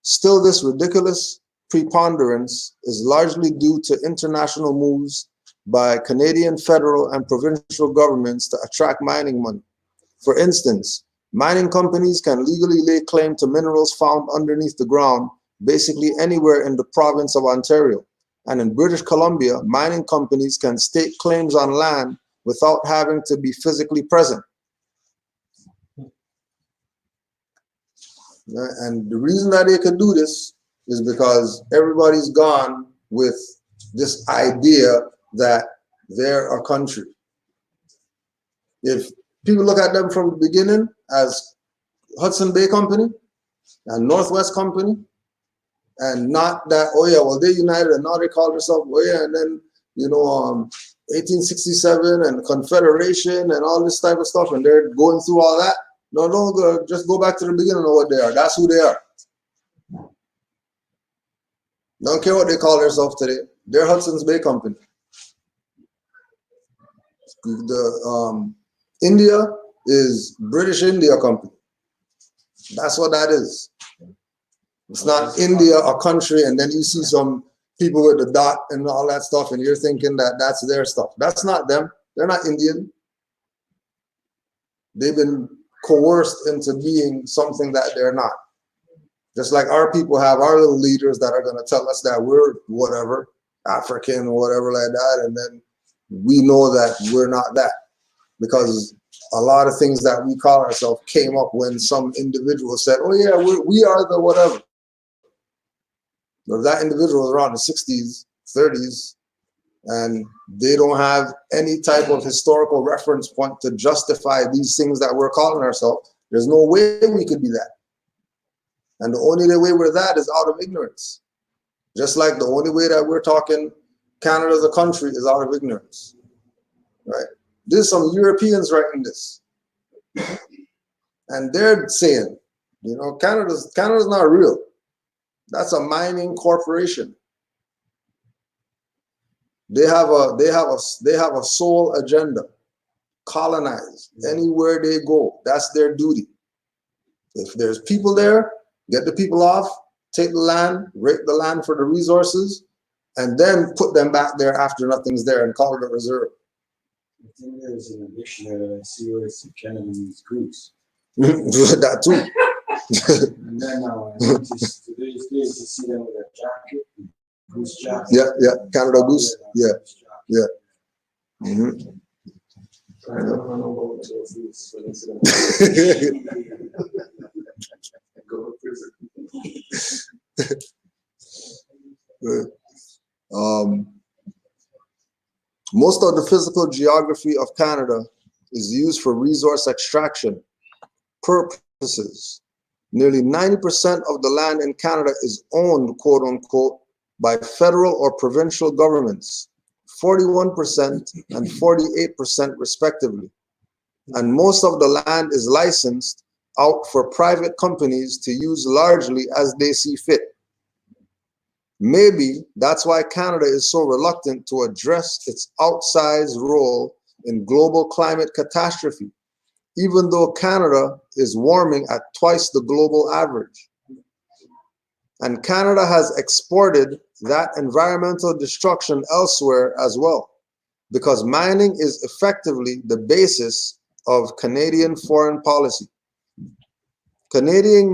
Still, this ridiculous preponderance is largely due to international moves by Canadian federal and provincial governments to attract mining money. For instance, mining companies can legally lay claim to minerals found underneath the ground, basically anywhere in the province of Ontario. And in British Columbia, mining companies can stake claims on land without having to be physically present. And the reason that they can do this is because everybody's gone with this idea that they're a country. If people look at them from the beginning as Hudson Bay Company and Northwest Company, and not that, oh yeah, well, they united and now they call themselves, oh yeah, and then, you know, 1867 and Confederation and all this type of stuff, and they're going through all that. No, just go back to the beginning of what they are. That's who they are. Don't care what they call themselves today. They're Hudson's Bay Company. The India is British India Company. That's what that is. It's not India, a country, and then you see some people with the dot and all that stuff, and you're thinking that that's their stuff. That's not them. They're not Indian. They've been coerced into being something that they're not. Just like our people have our little leaders that are going to tell us that we're whatever, African or whatever like that, and then we know that we're not that. Because a lot of things that we call ourselves came up when some individual said, oh yeah, we are the whatever. But that individual was around the 60s, 30s, and they don't have any type of historical reference point to justify these things that we're calling ourselves. There's no way we could be that. And the only way we're that is out of ignorance. Just like the only way that we're talking Canada as a country is out of ignorance, right? There's some Europeans writing this. And they're saying, you know, Canada's not real. That's a mining corporation. They have a sole agenda. Colonize anywhere they go. That's their duty. If there's people there, get the people off, take the land, rape the land for the resources, and then put them back there after nothing's there and call it a reserve. I think there's an dictionary, I see where it's Canada means goose. That too. And then just today's days to see them with a jacket, goose jacket. Yeah, Canada goose. Yeah. Mm-hmm. I don't know about those things, but it's go to prison. Most of the physical geography of Canada is used for resource extraction purposes. Nearly 90% of the land in Canada is owned, quote unquote, by federal or provincial governments, 41% and 48% respectively. And most of the land is licensed out for private companies to use largely as they see fit. Maybe that's why Canada is so reluctant to address its outsized role in global climate catastrophe, even though Canada is warming at twice the global average. And Canada has exported that environmental destruction elsewhere as well, because mining is effectively the basis of Canadian foreign policy. Canadian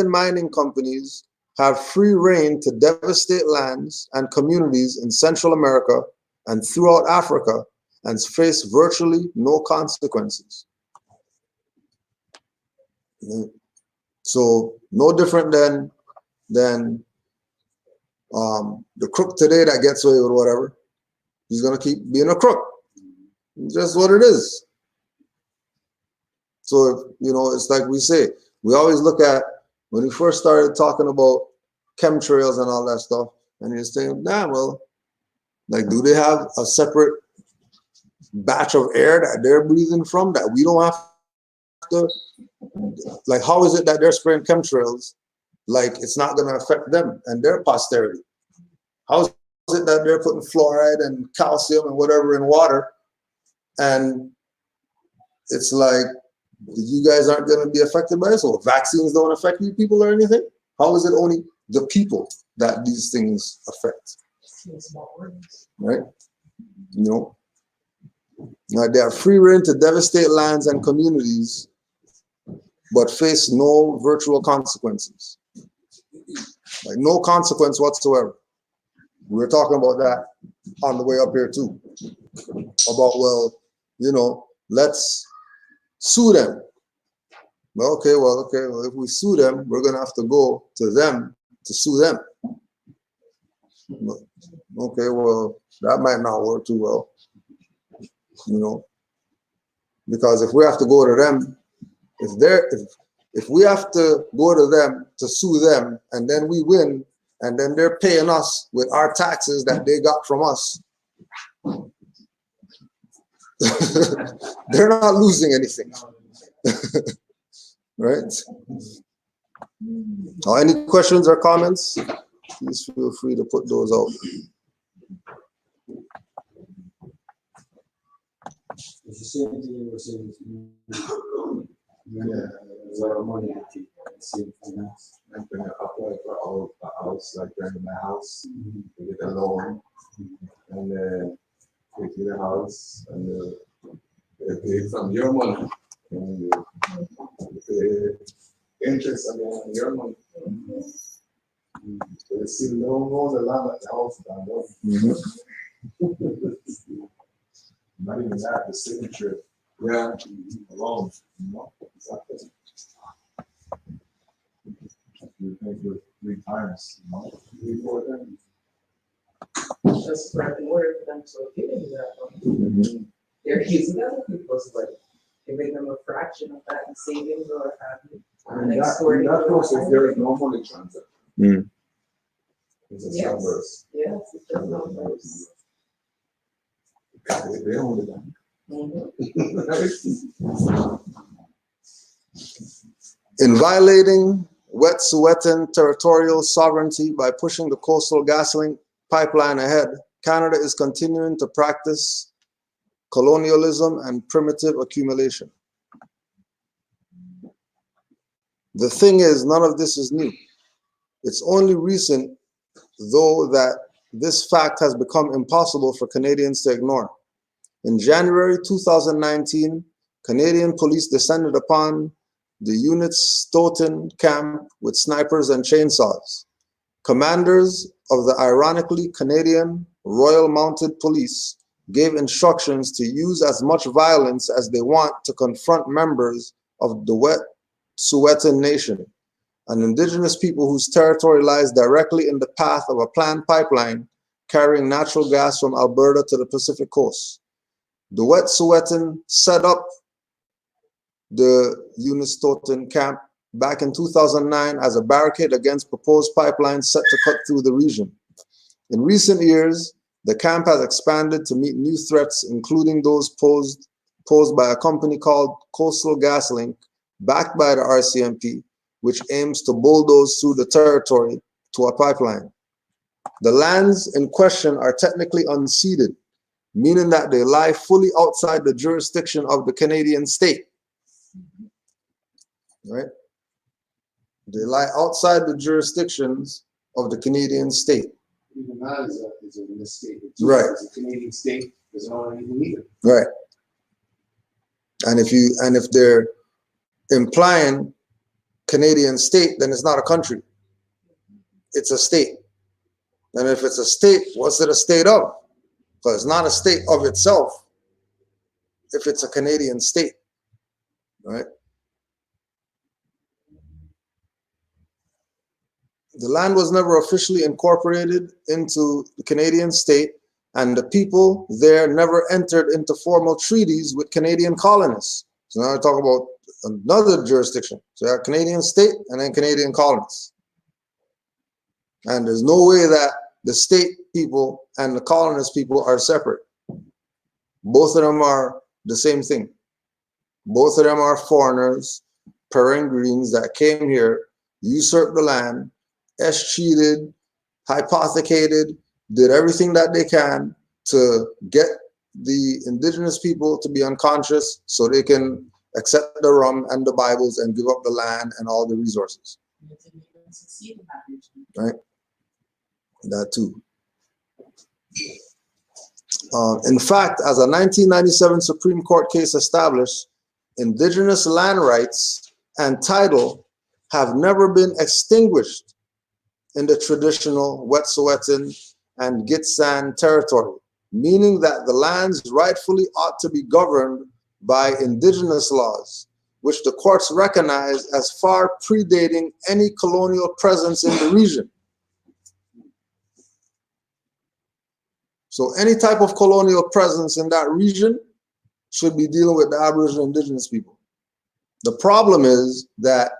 mining companies have free rein to devastate lands and communities in Central America and throughout Africa and face virtually no consequences. So no different than the crook today that gets away with whatever. He's gonna keep being a crook. It's just what it is. So, you know, it's like we say, we always look at, when we first started talking about chemtrails and all that stuff, and you're saying, nah, well, like, do they have a separate batch of air that they're breathing from that we don't have to, like, how is it that they're spraying chemtrails like it's not gonna affect them and their posterity? How is it that they're putting fluoride and calcium and whatever in water, and it's like, you guys aren't going to be affected by it? So vaccines don't affect you people or anything? How is it only the people that these things affect? Right? You know? Now, they have free rein to devastate lands and communities, but face no virtual consequences. Like, no consequence whatsoever. We were talking about that on the way up here too. About, well, you know, let's sue them. Well, okay, if we sue them, we're gonna have to go to them to sue them. Okay, well, that might not work too well, you know, because if we have to go to them, if we have to go to them to sue them, and then we win, and then they're paying us with our taxes that they got from us, they're not losing anything. Right? Any questions or comments? Please feel free to put those out. It's the same thing you were saying. Yeah, there's a lot of money to keep saving finance. I'm going to apply for a house, like rent my house, to get a loan, and they get a house, and they pay from your money, and you pay interest again on your money. So they still don't own the land at the house down there. Not even that, the signature, yeah, alone, you know, exactly. You pay for 3 times, you know, 3, 4 times. Just for in order for them to give you that money. They're using other people's money, giving them a fraction of that in savings or have you. And that process, there is no money transaction. It's a numbers. Yes, it's just numbers. They own the bank. In violating Wet'suwet'en territorial sovereignty by pushing the coastal gasoline pipeline ahead, Canada is continuing to practice colonialism and primitive accumulation. The thing is, none of this is new. It's only recent, though, that this fact has become impossible for Canadians to ignore. In January 2019, Canadian police descended upon the unit's Stoughton camp with snipers and chainsaws. Commanders of the ironically Canadian Royal Mounted Police gave instructions to use as much violence as they want to confront members of the Wet'suwet'en Nation, an indigenous people whose territory lies directly in the path of a planned pipeline carrying natural gas from Alberta to the Pacific coast. The Wet'suwet'en set up the Unistoten camp back in 2009 as a barricade against proposed pipelines set to cut through the region. In recent years, the camp has expanded to meet new threats, including those posed by a company called Coastal GasLink, backed by the RCMP, which aims to bulldoze through the territory to a pipeline. The lands in question are technically unceded, meaning that they lie fully outside the jurisdiction of the Canadian state. Right? They lie outside the jurisdictions of the Canadian state. Even that is a mistake. Right. As a Canadian state doesn't own anything either. Right. And if they're implying Canadian state, then it's not a country. It's a state. And if it's a state, what's it a state of? Because it's not a state of itself if it's a Canadian state, right? The land was never officially incorporated into the Canadian state, and the people there never entered into formal treaties with Canadian colonists. So now I talk about another jurisdiction. So you have Canadian state and then Canadian colonists. And there's no way that the state people and the colonist people are separate. Both of them are the same thing. Both of them are foreigners, peregrines that came here, usurped the land, escheated, hypothecated, did everything that they can to get the indigenous people to be unconscious so they can accept the rum and the Bibles and give up the land and all the resources. It didn't even succeed in that region. Right? That too. In fact, as a 1997 Supreme Court case established, indigenous land rights and title have never been extinguished in the traditional Wet'suwet'en and Gitxsan territory, meaning that the lands rightfully ought to be governed by indigenous laws, which the courts recognize as far predating any colonial presence in the region. So any type of colonial presence in that region should be dealing with the Aboriginal indigenous people. The problem is that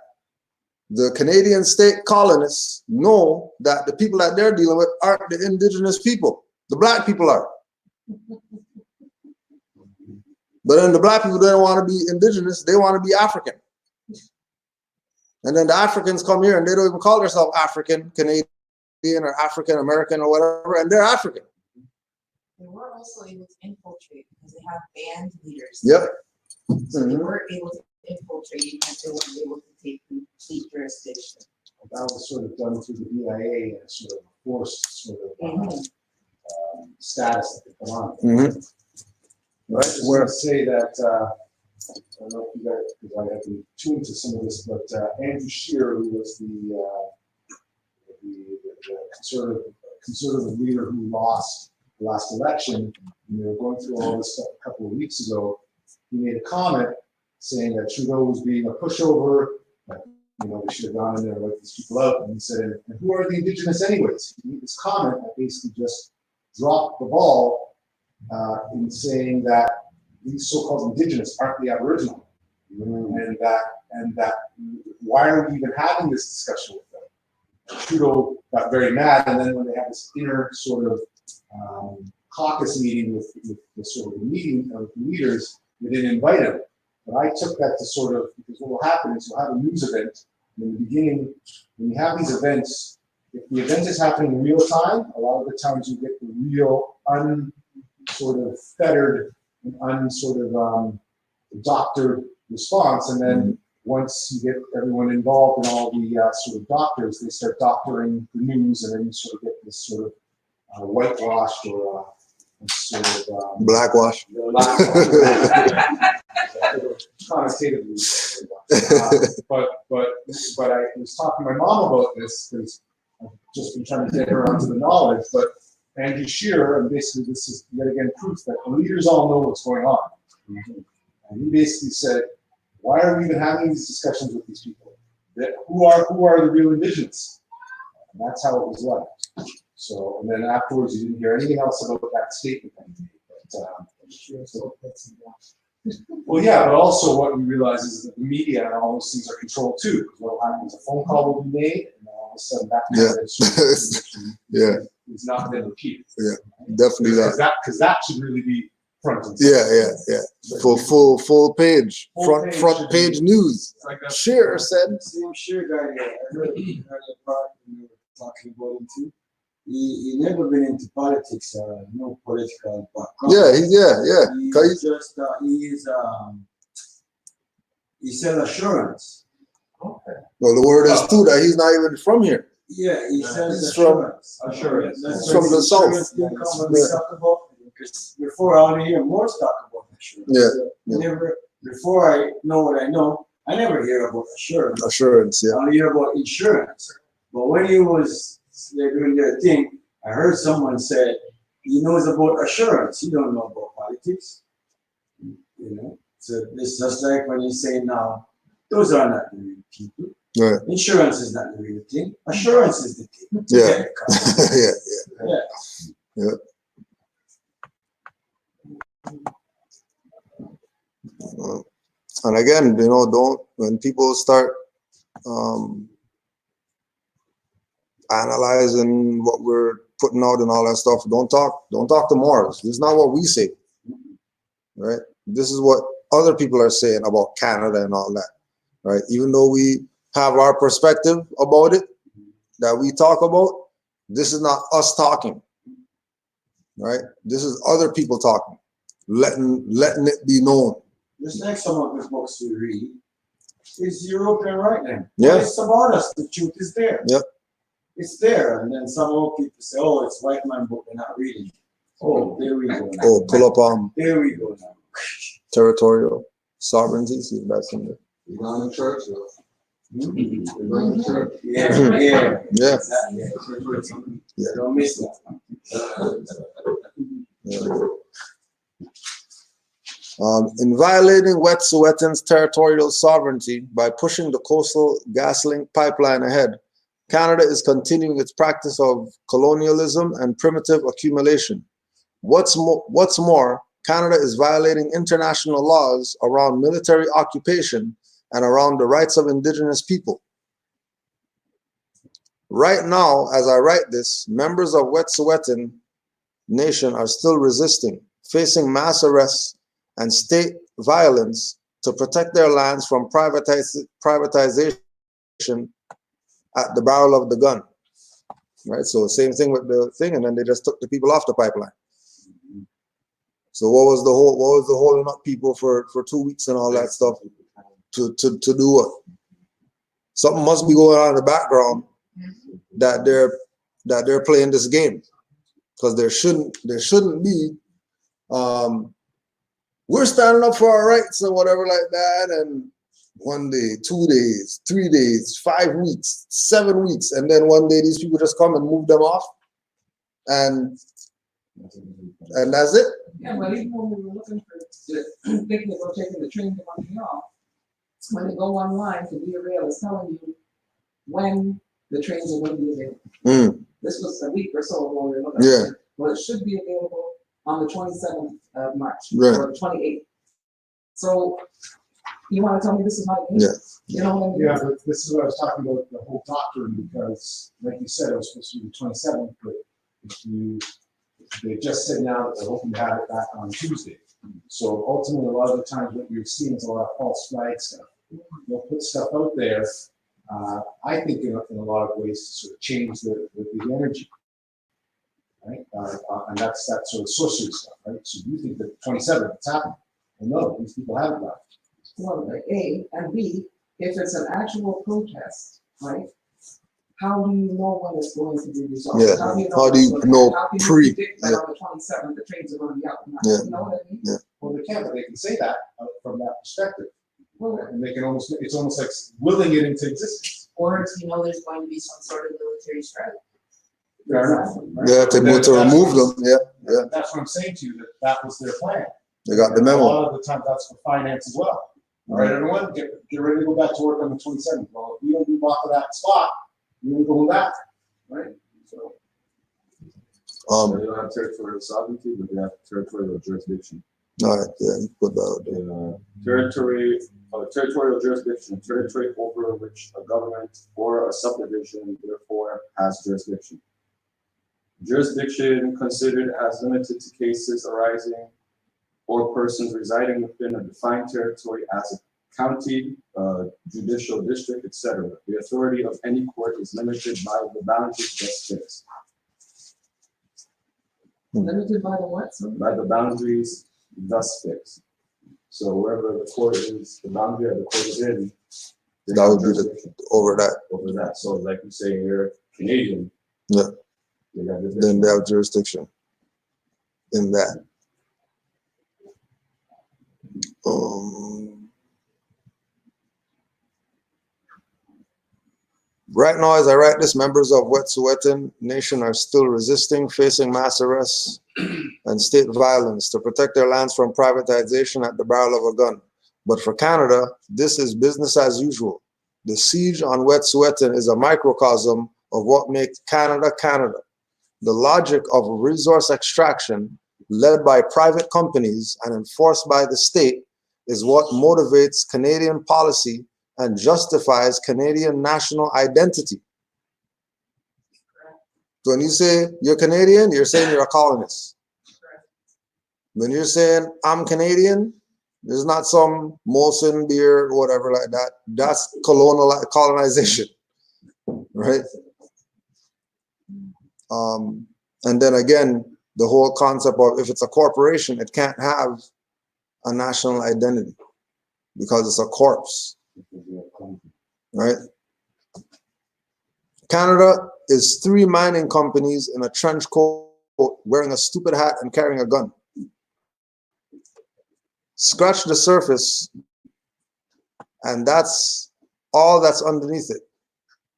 the Canadian state colonists know that the people that they're dealing with aren't the indigenous people. The black people are. But then the black people don't want to be indigenous, they want to be African. And then the Africans come here and they don't even call themselves African, Canadian, or African American or whatever, and they're African. They were also able to infiltrate because they have band leaders. Yep. So they were able to infiltrate even if they weren't able to take complete jurisdiction. That was sort of done through the BIA and sort of forced sort of status that they come on. Right. I just want to say that, I don't know if you guys, because I have been tuned to some of this, but Andrew Scheer, who was the conservative leader who lost the last election, and they were going through all this stuff a couple of weeks ago, he made a comment saying that Trudeau was being a pushover, that, you know, we should have gone in there and let these people out. And he said, and who are the indigenous anyways? He made this comment that basically just dropped the ball in saying that these so-called indigenous aren't the Aboriginal, and that why are we even having this discussion with them? And Trudeau got very mad, and then when they had this inner sort of caucus meeting with the sort of meeting of leaders, they didn't invite him. But I took that to sort of, because what will happen is you'll have a news event, and in the beginning, when you have these events, if the event is happening in real time, a lot of the times you get the real sort of fettered and unsort of doctored response, and then once you get everyone involved and all the sort of doctors, they start doctoring the news, and then you sort of get this sort of whitewashed or sort of Blackwash. Connotatively, but I was talking to my mom about this because I've just been trying to get her onto the knowledge. But Andrew Scheer, and basically this is yet again proof that the leaders all know what's going on. And he basically said, "Why are we even having these discussions with these people? That who are the real indigenous?" And that's how it was left. So, and then afterwards, you didn't hear anything else about that statement that he made. Well, yeah, but also what we realize is that the media and all those things are controlled too. Because what will happen is a phone call will be made, and then all of a sudden that kind of information Yeah. is not then repeated. Yeah, definitely that. Because that should really be front and Yeah. Full page, Full page front should page be- news. It's like a- Share said. Same share guy here. I heard a part when you were talking about him too. He never been into politics, no political background. Yeah, He just he sell assurance. Okay. Well, the word is too that he's not even from here. Yeah, he sells He's from- assurance. Assurance. That's From why the insurance south. didn't come when we talk about, because before I only hear more talk about assurance. Yeah, I never, before I know what I know, I never hear about assurance. Assurance, I yeah. only hear about insurance. But when he was they're doing their thing, I heard someone say he knows about assurance. He don't know about politics. You know, so it's just like when you say now, those are not the real people. Right. Insurance is not the real thing. Assurance is the thing. Yeah. Yeah. And again, when people start analyzing what we're putting out and all that stuff, don't talk to morals. This is not what we say, right? This is what other people are saying about Canada and all that, right? Even though we have our perspective about it that we talk about, this is not us talking, right? This is other people talking, letting it be known. Just like some of the books we read, is European right now. Yeah. It's about us. The truth is there. Yep. It's there. And then some old people say, oh, it's white man book, they're not reading. Oh, there we go. Now. Oh, pull up There we go now. territorial sovereignty. See if that's in there. You going to church? Hmm? You're going to church? Yeah, yeah. Yeah. Exactly. Yeah. Don't miss that. Yeah. In violating Wet'suwet'en's territorial sovereignty by pushing the coastal GasLink pipeline ahead, Canada is continuing its practice of colonialism and primitive accumulation. What's more, Canada is violating international laws around military occupation and around the rights of Indigenous people. Right now, as I write this, members of Wet'suwet'en Nation are still resisting, facing mass arrests and state violence to protect their lands from privatization at the barrel of the gun, right? So same thing with the thing, and then they just took the people off the pipeline. So what was the holding up people for 2 weeks and all that stuff to do what? Something must be going on in the background that they're playing this game, because there shouldn't be. We're standing up for our rights and whatever like that, and 1 day, 2 days, 3 days, 5 weeks, 7 weeks, and then one day these people just come and move them off, and that's it. Yeah, but even when we were looking thinking about taking the train to Montreal, when you go online to be real, it's telling you when the trains are going to be available. This was a week or so ago we were looking at it. Well, it should be available on the 27th of March, or the 28th. So you want to tell me this is not a case? Yeah. You know what I mean? Yeah, but this is what I was talking about, the whole doctrine, because like you said, it was supposed to be the 27th, but they just said now that they're hoping to have it back on Tuesday. So ultimately, a lot of the times what you're seeing is a lot of false flag stuff. They'll put stuff out there, I think in a lot of ways to sort of change the energy, right? And that's that sort of sorcery stuff, right? So you think that 27th, it's happening. Well, no, these people haven't left. Well, A, and B, if it's an actual protest, right? How do you know when it's going to be resolved? Yeah. How do you know? How do you know How can you pre- predict that on the 27th, the trains are going to be out? Yeah. You know what I mean? Yeah. Well, they can, but they can say that from that perspective. Well, And they can almost, it's almost like willing it into existence. Or if you know there's going to be some sort of military strike. Fair enough. right? Yeah, to But remove them. Yeah. That's what I'm saying to you, that was their plan. They got the And a memo. lot of the time, that's for finance as well. All right, everyone, get ready to go back to work on the 27th. Well, if we don't move off of that spot, we will go back, right? So. They don't have territorial sovereignty, but they have territorial jurisdiction. All right, yeah, you put that out there. Territorial jurisdiction, territory over which a government or a subdivision therefore has jurisdiction. Jurisdiction considered as limited to cases arising or persons residing within a defined territory as a county, judicial district, etc. The authority of any court is limited by the boundaries thus fixed. Limited by the what, sir? By the boundaries thus fixed. So wherever the court is, the boundary of the court is in, they That have would be jurisdiction over that. over that. So like you say, you're Canadian. Yeah. They have Then they have jurisdiction in that. Right now, as I write this, members of Wet'suwet'en Nation are still resisting, facing mass arrests and state violence to protect their lands from privatization at the barrel of a gun. But for Canada, this is business as usual. The siege on Wet'suwet'en is a microcosm of what makes Canada Canada. The logic of resource extraction led by private companies and enforced by the state is what motivates Canadian policy and justifies Canadian national identity. So when you say you're Canadian, you're saying you're a colonist. When you're saying I'm Canadian, there's not some Molson beer or whatever like that. That's colonization, right? And then again, the whole concept of if it's a corporation, it can't have a national identity because it's a corpse, right? Canada is 3 mining companies in a trench coat wearing a stupid hat and carrying a gun. Scratch the surface, and that's all that's underneath it.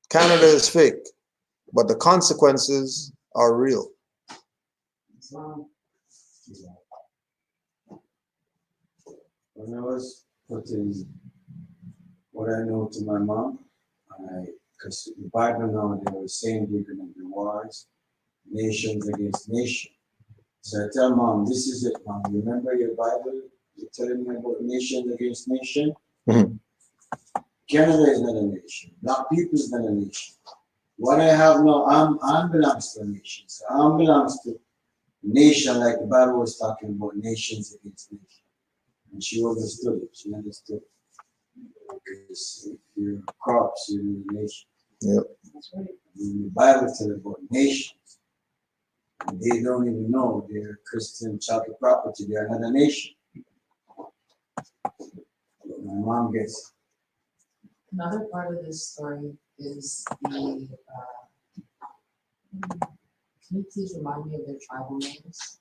Canada is fake, but the consequences are real. When I was putting what I know to my mom, because the Bible now they were saying they're going to be wars, nations against nation. So I tell mom, this is it, mom. Remember your Bible? You're telling me about nation against nation? Mhm. Canada is not a nation. Black people is not a nation. What I have now, I'm belongs to a nation. So I'm belongs to nation, like the Bible was talking about nations against nation. And she understood it. She understood it. Because if you're crops, you're in a nation. Yep. That's right. The Bible tells about nations. And they don't even know they're Christian chattel property. They are not a nation. But my mom gets it. Another part of this story is the, can you please remind me of their tribal names?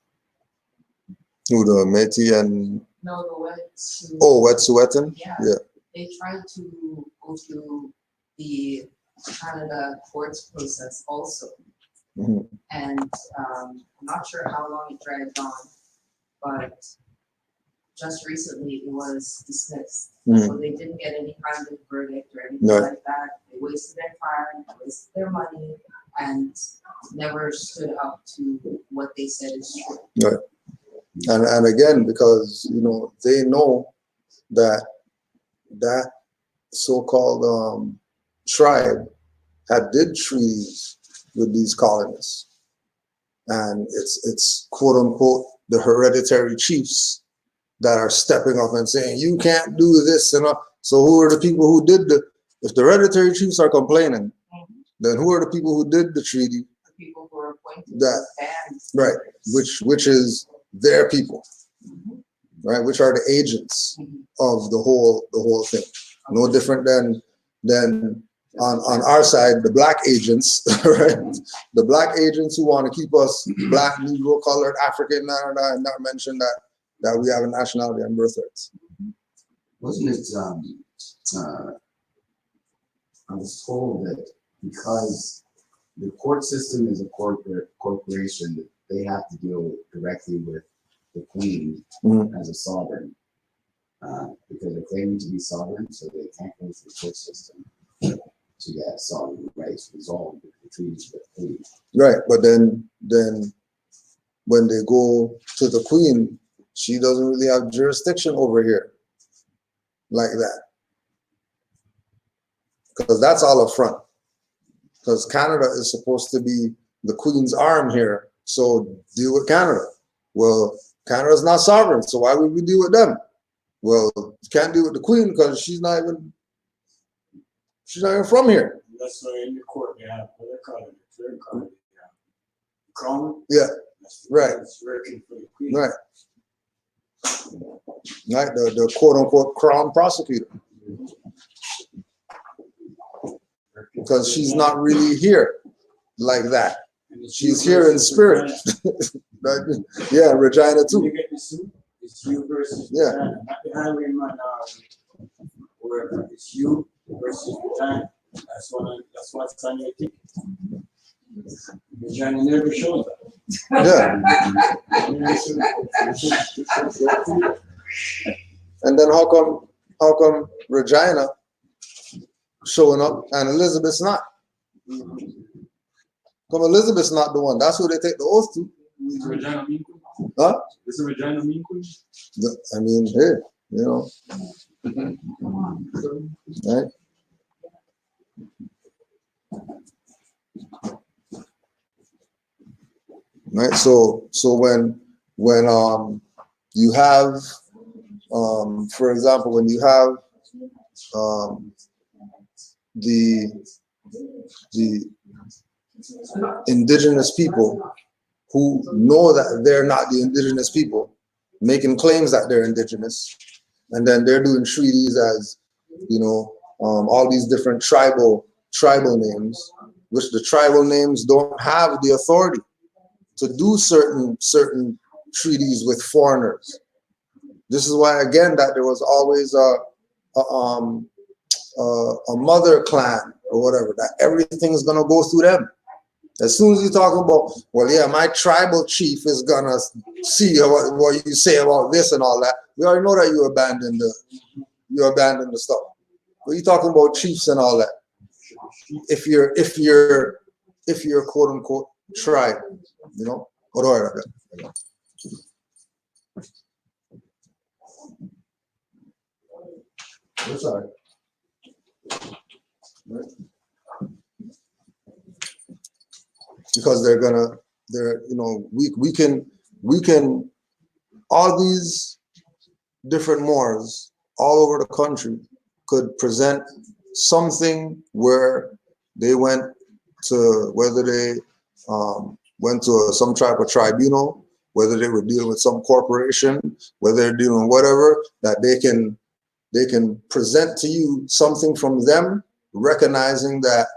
Who, the Métis and No, the ones who. Wet'suwet'en? Yeah. Yeah. They tried to go through the Canada courts process also. Mhm. And I'm not sure how long it dragged on, but just recently it was dismissed. Mhm. So they didn't get any kind of verdict or anything No. like that. They wasted their time, they wasted their money, and never stood up to what they said is true. Right. And again, because they know that that so-called tribe had did treaties with these colonists, and it's quote unquote the hereditary chiefs that are stepping up and saying you can't do this and all. So who are the people who did if the hereditary chiefs are complaining, then who are the people who did the treaty? The people who are appointed That- as bands. Right, which is their people, right? Which are the agents of the whole thing. No different than on our side, the black agents, right? The black agents who want to keep us black, Negro, colored, African, and not mention that we have a nationality and birthrights. Wasn't it, I was told that because the court system is a corporation, that they have to deal directly with the Queen as a sovereign. Because they're claiming to be sovereign, so they can't go through the court system to get sovereign rights resolved with the treaties with the Queen. Right, but then when they go to the Queen, she doesn't really have jurisdiction over here like that. Because that's all up front. Because Canada is supposed to be the Queen's arm here, so deal with Canada. Well, Canada's not sovereign, so why would we deal with them? Well, you can't deal with the Queen because she's not even from here. That's why in the court they have what they call it, third colony. Crown. Yeah, right. It's working for the Queen. Right. Right, the quote unquote crown prosecutor. Because she's not really here like that. She's here in spirit. Yeah, Regina too. You get the suit, it's you versus Yeah. Regina. Not the highwayman where it's you versus Regina. That's what's on your ticket. Regina never shows up. Yeah. And then how come Regina showing up and Elizabeth's not? Come Elizabeth's not the one. That's who they take the oath to. Is Regina mean queen? Huh? Is Regina mean queen? I mean, hey, you know. Right? Right. So when you have for example, when you have the indigenous people who know that they're not the indigenous people, making claims that they're indigenous, and then they're doing treaties as, you know, all these different tribal names, which the tribal names don't have the authority to do certain treaties with foreigners. This is why, again, that there was always a mother clan or whatever, that everything is gonna go through them. As soon as you talk about, well, yeah, my tribal chief is gonna see what you say about this and all that, we already know that you abandoned the stuff. What are you talking about chiefs and all that? If you're quote unquote tribe, you know? I'm sorry. Right. Because you know, we can all these different Moors all over the country could present something where they went to, whether they went to some type of tribunal, whether they were dealing with some corporation, whether they're dealing with whatever, that they can present to you something from them, recognizing that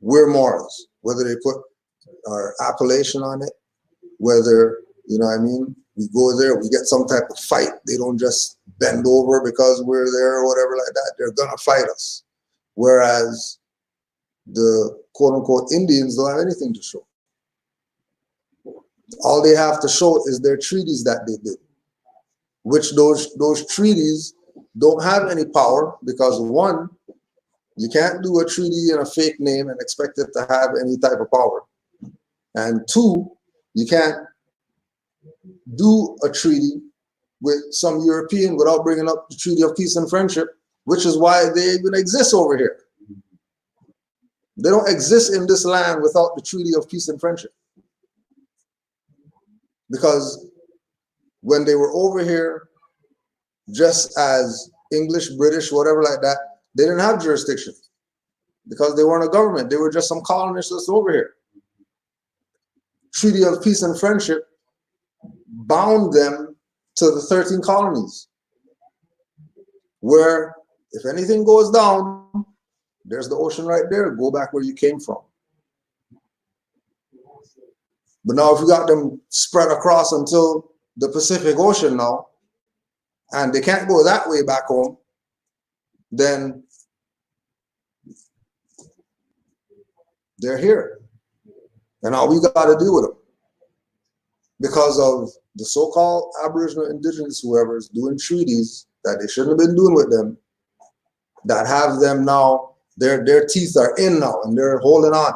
we're Moors, whether they put our appellation on it, whether, you know what I mean, we go there, we get some type of fight. They don't just bend over because we're there or whatever like that. They're gonna fight us. Whereas the quote unquote Indians don't have anything to show. All they have to show is their treaties that they did, which those treaties don't have any power because, one, you can't do a treaty in a fake name and expect it to have any type of power. And two, you can't do a treaty with some European without bringing up the Treaty of Peace and Friendship, which is why they even exist over here. They don't exist in this land without the Treaty of Peace and Friendship. Because when they were over here, just as English, British, whatever like that, they didn't have jurisdiction because they weren't a government. They were just some colonists over here. Treaty of Peace and Friendship bound them to the 13 colonies, where if anything goes down, there's the ocean right there. Go back where you came from. But now if you got them spread across until the Pacific Ocean now, and they can't go that way back home, then they're here. And all we got to deal with them. Because of the so-called Aboriginal indigenous, whoever is doing treaties that they shouldn't have been doing with them, that have them now, their teeth are in now and they're holding on.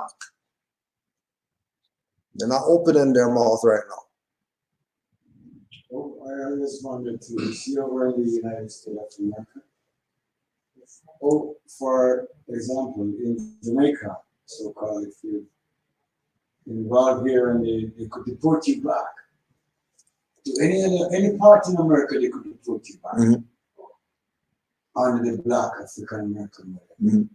They're not opening their mouth right now. I just wanted to see over in the United States of America. Oh, for example, in Jamaica, so-called, if you're involved here and they could deport you back to any part in America, they could deport you back under the Black African American model.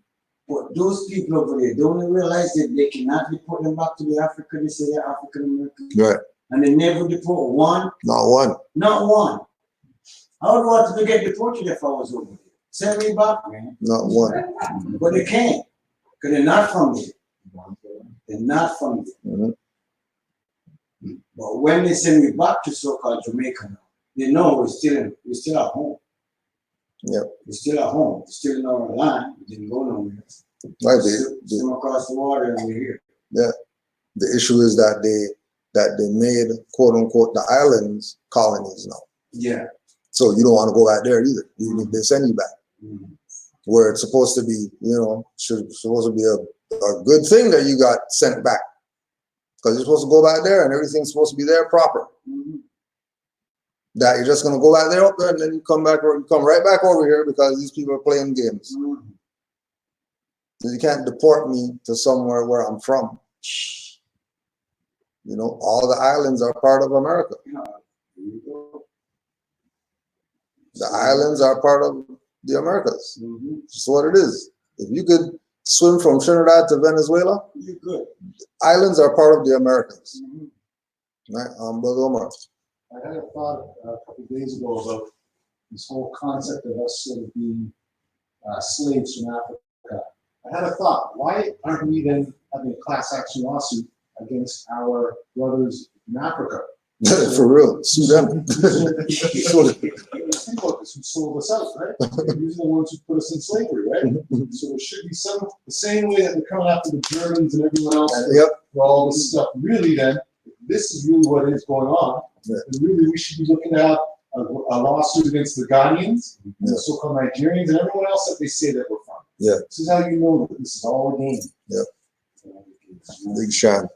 But those people over there don't realize that they cannot deport them back to the Africa. They say they're African American. Right. And they never deport one. Not one. Not one. I would want to get deported if I was over there. Send me back, man. Not one. But they can't. Because they're not from there. They're not from there. But when they send me back to so-called Jamaica now, they know we're still at home. Yep. We're still at home. We're still in our land. We didn't go nowhere. Right. Swim across the water and we're here. Yeah. The issue is that they made, quote unquote, the islands colonies now. Yeah. So you don't want to go back there either, even if they send you back. Where it's supposed to be, supposed to be a good thing that you got sent back. Because you're supposed to go back there and everything's supposed to be there proper. That you're just gonna go back there up there and then you come right back over here because these people are playing games. So you can't deport me to somewhere where I'm from. All the islands are part of America. The islands are part of the Americas. That's what it is. If you could swim from Trinidad to Venezuela, you're good. Islands are part of the Americas. Right, Brother Omar. I had a thought a couple of days ago about this whole concept of us sort of being slaves from Africa. I had a thought, why aren't we then having a class action lawsuit against our brothers in Africa? For real, sue them. Think about this, who sold us out, right? These are the ones who put us in slavery, right? So there should be the same way that they're coming after the Germans and everyone else for all this stuff. Really then, if this is really what is going on, then really we should be looking at a lawsuit against the Ghanaians, and the so-called Nigerians, and everyone else that they say that we're from. This is how you know that this is all a game. Big shot.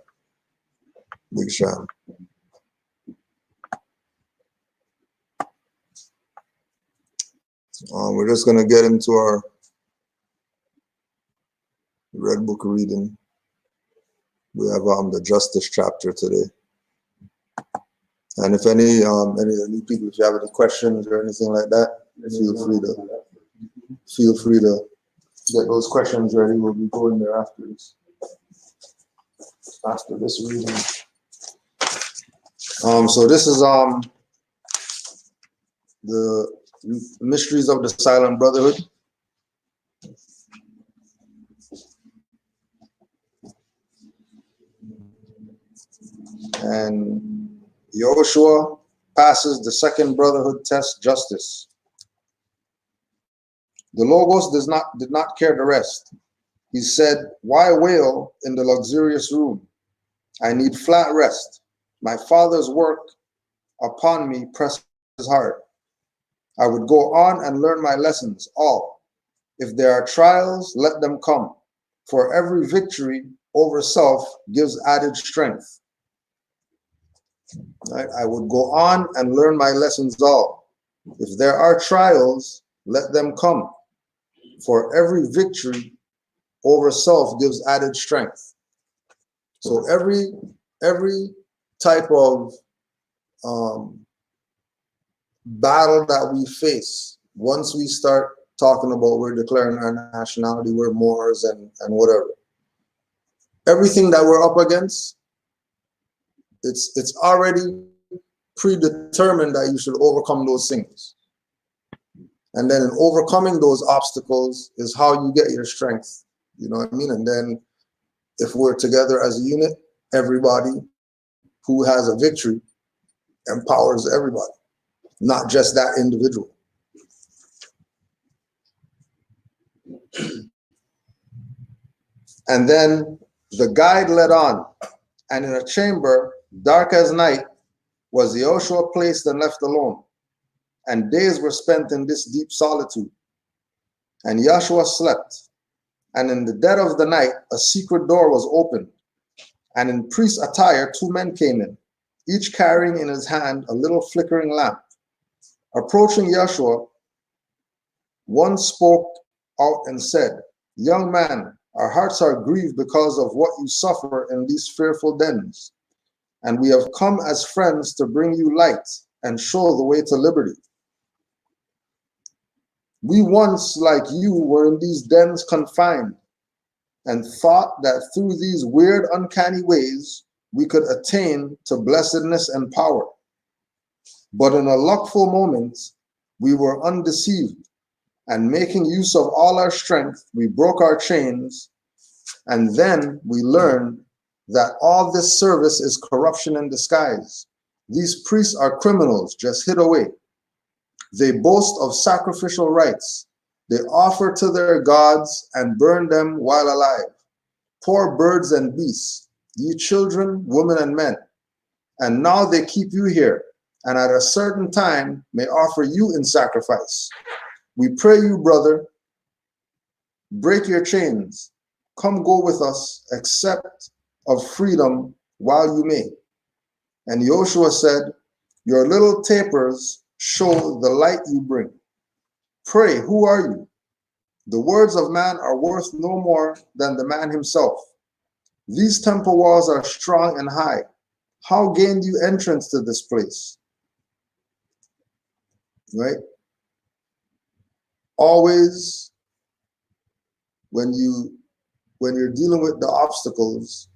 Big shot. We're just going to get into our Red Book reading. We have the Justice chapter today. And if any of the new people, if you have any questions or anything like that, feel free to get those questions ready. We'll be going there after this reading. So this is the Mysteries of the Silent Brotherhood. And Yahushua passes the second brotherhood test, justice. The Logos did not care the rest. He said, "Why wail in the luxurious room? I need flat rest. My Father's work upon me presses hard. I would go on and learn my lessons, all. If there are trials, let them come. For every victory over self gives added strength." Right? I would go on and learn my lessons, all. If there are trials, let them come. For every victory over self gives added strength. So every type of battle that we face, once we start talking about we're declaring our nationality, we're Moors and whatever, everything that we're up against, it's already predetermined that you should overcome those things. And then in overcoming those obstacles is how you get your strength. You know what I mean? And then if we're together as a unit, everybody who has a victory empowers everybody, not just that individual. And then the guide led on, and in a chamber dark as night was Yahushua placed and left alone, and days were spent in this deep solitude. And Yahshua slept, and in the dead of the night a secret door was opened, and in priest attire 2 men came in, each carrying in his hand a little flickering lamp. Approaching Yeshua, one spoke out and said, "Young man, our hearts are grieved because of what you suffer in these fearful dens, and we have come as friends to bring you light and show the way to liberty. We once, like you, were in these dens confined, and thought that through these weird, uncanny ways, we could attain to blessedness and power. But in a luckful moment, we were undeceived, and making use of all our strength, we broke our chains, and then we learned that all this service is corruption in disguise. These priests are criminals just hid away. They boast of sacrificial rites. They offer to their gods and burn them while alive. Poor birds and beasts, ye children, women, and men. And now they keep you here, and at a certain time may offer you in sacrifice. We pray you, brother, break your chains. Come go with us, accept of freedom while you may." And Joshua said, "Your little tapers show the light you bring. Pray, who are you? The words of man are worth no more than the man himself. These temple walls are strong and high. How gained you entrance to this place?" Right? Always, when you're dealing with the obstacles,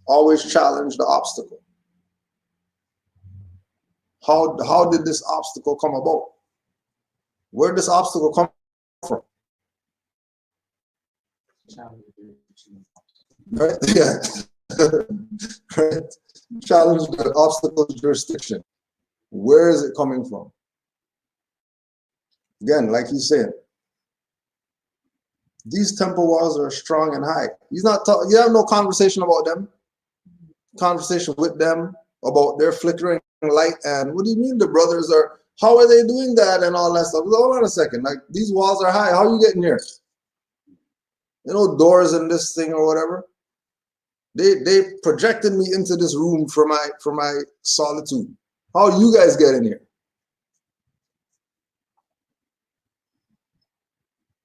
always challenge the obstacle. How did this obstacle come about? Where did this obstacle come from? Right? Yeah. Right? Challenge the obstacle's jurisdiction. Where is it coming from? Again, like he's saying, these temple walls are strong and high. He's not talking, you have no conversation about them. Conversation with them about their flickering light. And what do you mean the brothers are, how are they doing that and all that stuff? Hold on a second. Like, these walls are high. How are you getting here? You know, doors in this thing or whatever. They projected me into this room for my solitude. How you guys get in here?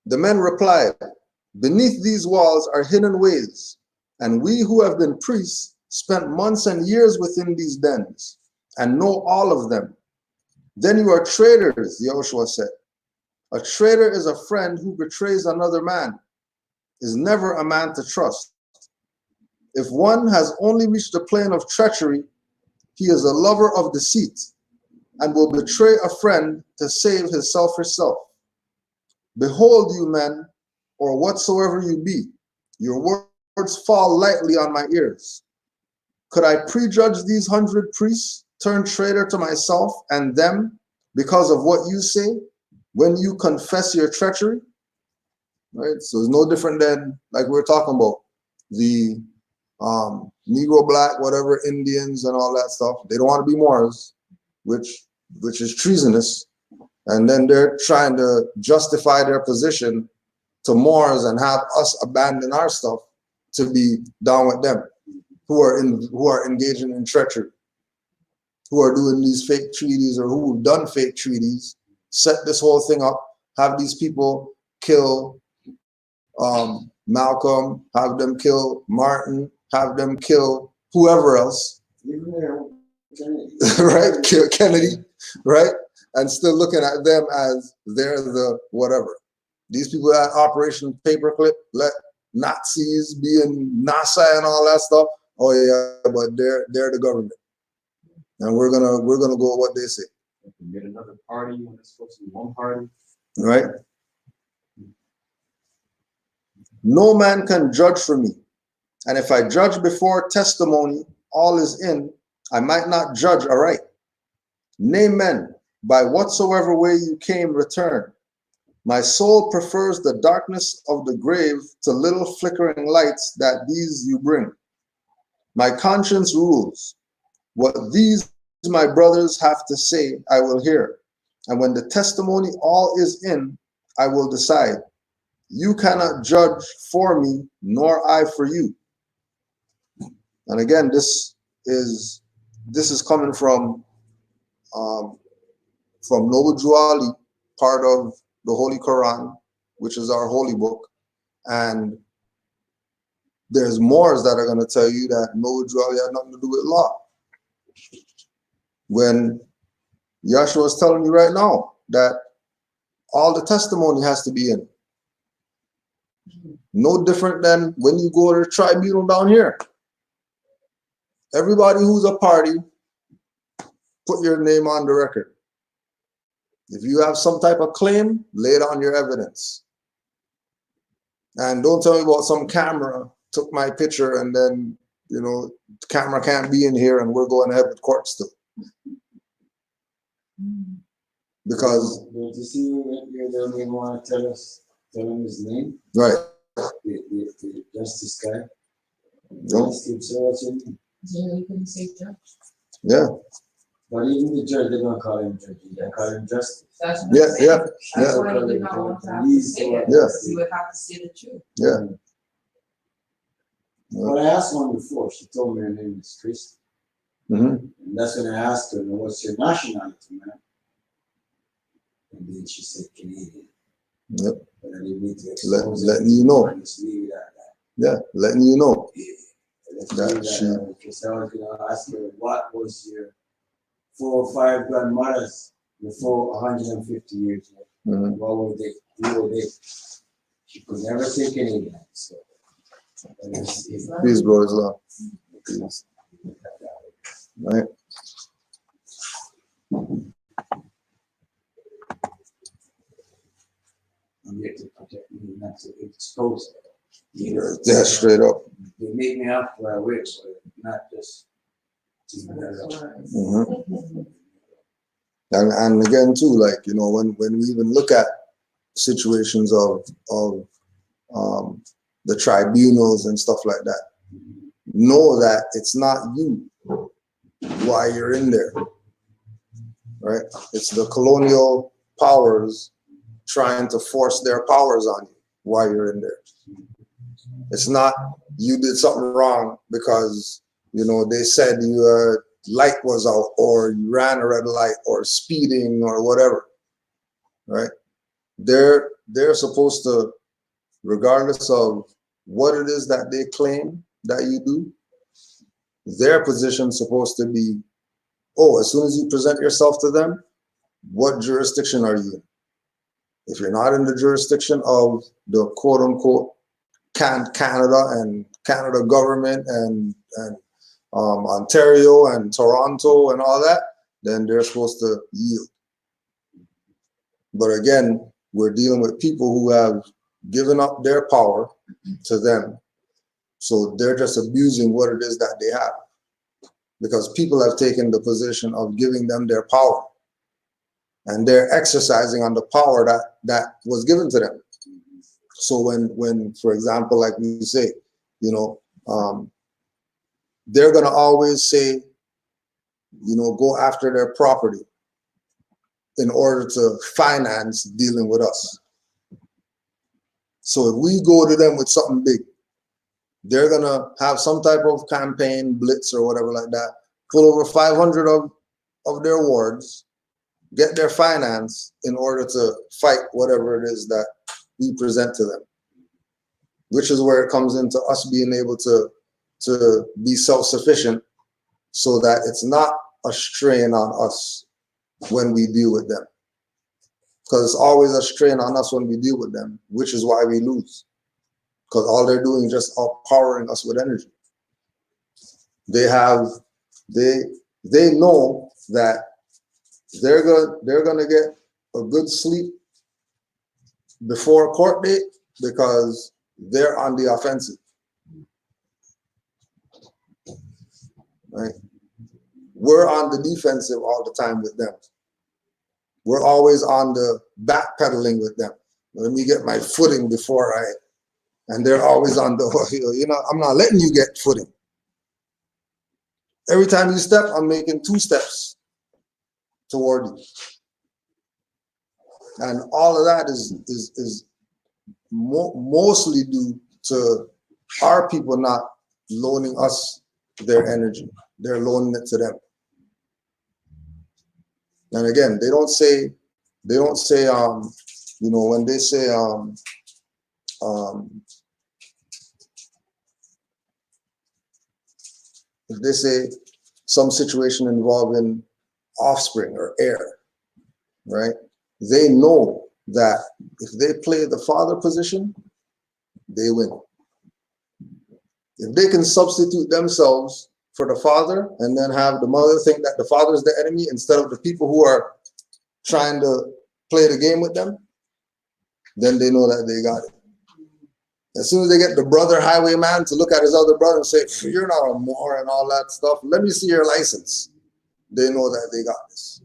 The men replied, "Beneath these walls are hidden ways, and we who have been priests spent months and years within these dens and know all of them." "Then you are traitors," Joshua said. "A traitor is a friend who betrays another man, is never a man to trust. If one has only reached the plane of treachery, he is a lover of deceit and will betray a friend to save his selfish self. Behold, you men, or whatsoever you be, your words fall lightly on my ears. Could I prejudge these 100 priests, turn traitor to myself and them because of what you say when you confess your treachery?" Right? So it's no different than, like we were talking about, the Negro, Black, whatever, Indians and all that stuff. They don't want to be Moors, which is treasonous. And then they're trying to justify their position to Moors and have us abandon our stuff to be down with them, who are engaging in treachery, who are doing these fake treaties, or who've done fake treaties, set this whole thing up, have these people kill Malcolm, have them kill Martin, have them kill whoever else, right? Kill Kennedy, right? And still looking at them as they're the whatever. These people at Operation Paperclip let Nazis be in NASA and all that stuff. Oh yeah, but they're the government, and we're gonna go with what they say. Get another party when it's supposed to be one party. Right? "No man can judge for me, and if I judge before testimony, all is in, I might not judge aright. Nay, men, by whatsoever way you came, return. My soul prefers the darkness of the grave to little flickering lights that these you bring. My conscience rules. What these my brothers have to say, I will hear. And when the testimony all is in, I will decide. You cannot judge for me, nor I for you." And again, this is coming from from Noble Juali, part of the Holy Quran, which is our holy book, and there's Moors that are going to tell you that Noble Juali had nothing to do with law. When Yahshua is telling you right now that all the testimony has to be in. No different than when you go to the tribunal down here. Everybody who's a party, put your name on the record. If you have some type of claim, lay it on your evidence. And don't tell me about some camera took my picture and then, you know, the camera can't be in here and we're going ahead with court still. Because Don't you see you don't even want to tell him his name? right. The justice guy. No. Just keeps searching. Yeah, you couldn't say judge. Yeah. But even the judge, they don't call him judge, they call him justice. That's what Yeah, I'm saying. yeah, That's yeah. why you did not want to have to He's say the it, one- because you would have to say the truth. Yeah. But I asked one before, she told me her name is Treason. Mm-hmm. And that's when I asked her, what's your nationality, man? And then she said Canadian. Yep. But I didn't need to expose Letting you know. Just leave it at that. Yeah, letting you know. Yeah. That Let's she- leave it at that, because I was gonna ask her, what was your 4 or 5 grandmothers before 150 years ago? Mhm. What were they? Who were they? She could never say Canadian. So it's Peace, bro, is love. Peace. Right? I'm here to protect me, not to expose it. You know, Yeah, straight up. they make me up where I wish, but not just to Mhm. And again too, like, you know, when we even look at situations of the tribunals and stuff like that, know that it's not you why you're in there, right? It's the colonial powers trying to force their powers on you while you're in there. It's not you did something wrong because, you know, they said your light was out or you ran a red light or speeding or whatever, right? They're supposed to, regardless of what it is that they claim that you do, their position's supposed to be, oh, as soon as you present yourself to them, what jurisdiction are you in? If you're not in the jurisdiction of the quote unquote Canada and Canada government and Ontario and Toronto and all that, then they're supposed to yield. But again, we're dealing with people who have given up their power to them. So they're just abusing what it is that they have. Because people have taken the position of giving them their power. And they're exercising on the power that was given to them. So when, for example, like we say, you know, they're gonna always say, you know, go after their property in order to finance dealing with us. So if we go to them with something big, they're gonna have some type of campaign, blitz or whatever like that, pull over 500 of their wards, get their finance in order to fight whatever it is that we present to them. Which is where it comes into us being able to be self-sufficient so that it's not a strain on us when we deal with them. Because it's always a strain on us when we deal with them, which is why we lose. Because all they're doing is just outpowering us with energy. They know that they're gonna get a good sleep before a court date because they're on the offensive. Right? We're on the defensive all the time with them. We're always on the backpedaling with them. Let me get my footing before and they're always on the, you know, I'm not letting you get footing. Every time you step, I'm making 2 steps toward you. And all of that is mostly due to our people not loaning us their energy. They're loaning it to them. And again, they don't say, you know, when they say, if they say some situation involving offspring or heir, right? They know that if they play the father position, they win. If they can substitute themselves for the father and then have the mother think that the father is the enemy instead of the people who are trying to play the game with them, then they know that they got it. As soon as they get the brother highwayman to look at his other brother and say, you're not a Moor and all that stuff, let me see your license, they know that they got this.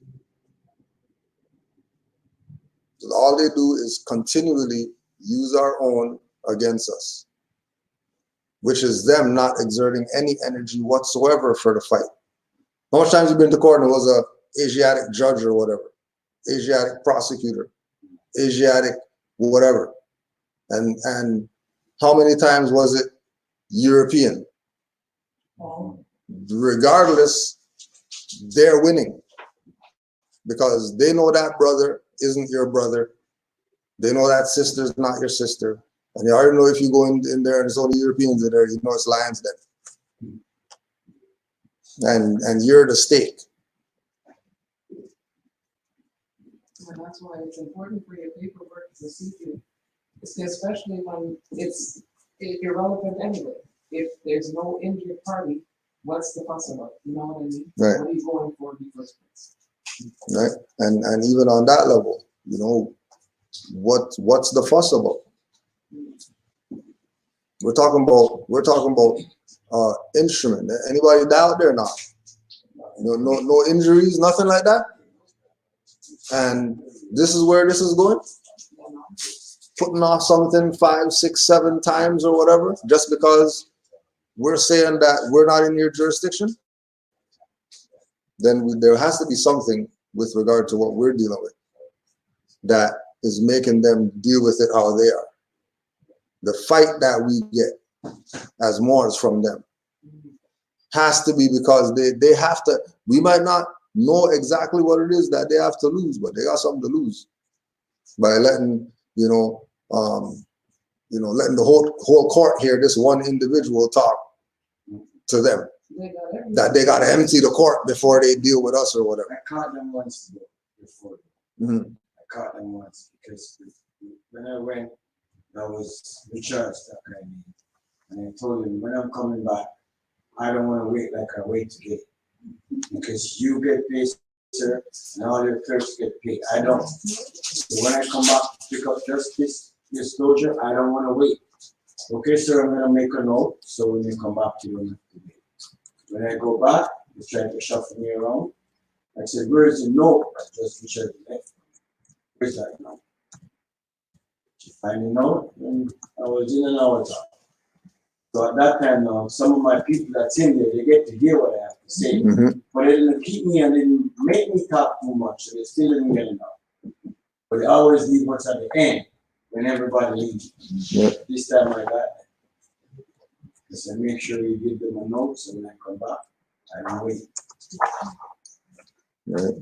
So all they do is continually use our own against us, which is them not exerting any energy whatsoever for the fight. How much times have you been to court and it was a Asiatic judge or whatever, Asiatic prosecutor, Asiatic whatever, and how many times was it European? Regardless, they're winning because they know that brother isn't your brother. They know that sister's not your sister. And you already know if you go in there and it's only Europeans in there, you know it's lions den. And you're the stake. And that's why it's important for your paperwork to see you, especially when it's irrelevant anyway. If there's no injured party, what's the fuss about? You know what I mean? Right. What are you going for in the first place? Right. And even on that level, you know, what's the fuss about? We're talking about instrument. Anybody doubt there now? No injuries, nothing like that. And this is where this is going. Putting off something 5, 6, 7 times or whatever, just because we're saying that we're not in your jurisdiction. Then there has to be something with regard to what we're dealing with that is making them deal with it how they are. The fight that we get as Moors from them has to be because they have to, we might not know exactly what it is that they have to lose, but they got something to lose by letting, letting the whole court hear this one individual talk to them. That they got to empty the court before they deal with us or whatever. I caught them once before. Mm-hmm. I caught them once because when I went, that was the church that I mean. And I told him, when I'm coming back, I don't want to wait like I wait to get. Because you get paid, sir, and all your clerks get paid. I don't. So when I come back to pick up justice, disclosure, I don't want to wait. Okay, sir, I'm going to make a note, so when you come back, you don't have to wait. When I go back, they try to shuffle me around. I said, where is the note? Just Richard left. Where's that note? She find the note, and I was in and out. So at that time now, some of my people that's in there, they get to hear what I have to say. Mm-hmm. But they didn't keep me and didn't make me talk too much, so they still didn't get enough. But they always leave us at the end when everybody leaves. Yep. This time I got it. I said, make sure you give them a note so when I come back, I don't wait. Right.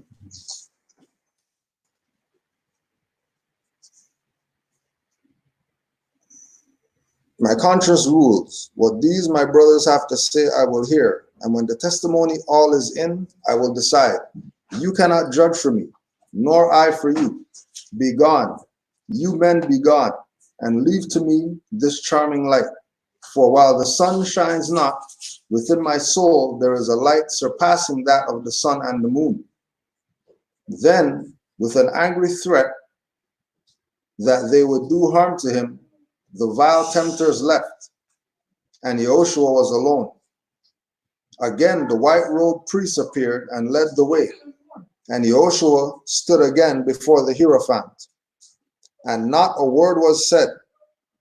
My conscience rules. What these my brothers have to say, I will hear. And when the testimony all is in, I will decide. You cannot judge for me, nor I for you. Be gone. You men be gone, and leave to me this charming light. For while the sun shines not, within my soul there is a light surpassing that of the sun and the moon. Then, with an angry threat that they would do harm to him, the vile tempters left, and Yehoshua was alone. Again, the white-robed priest appeared and led the way, and Yehoshua stood again before the Hierophant. And not a word was said,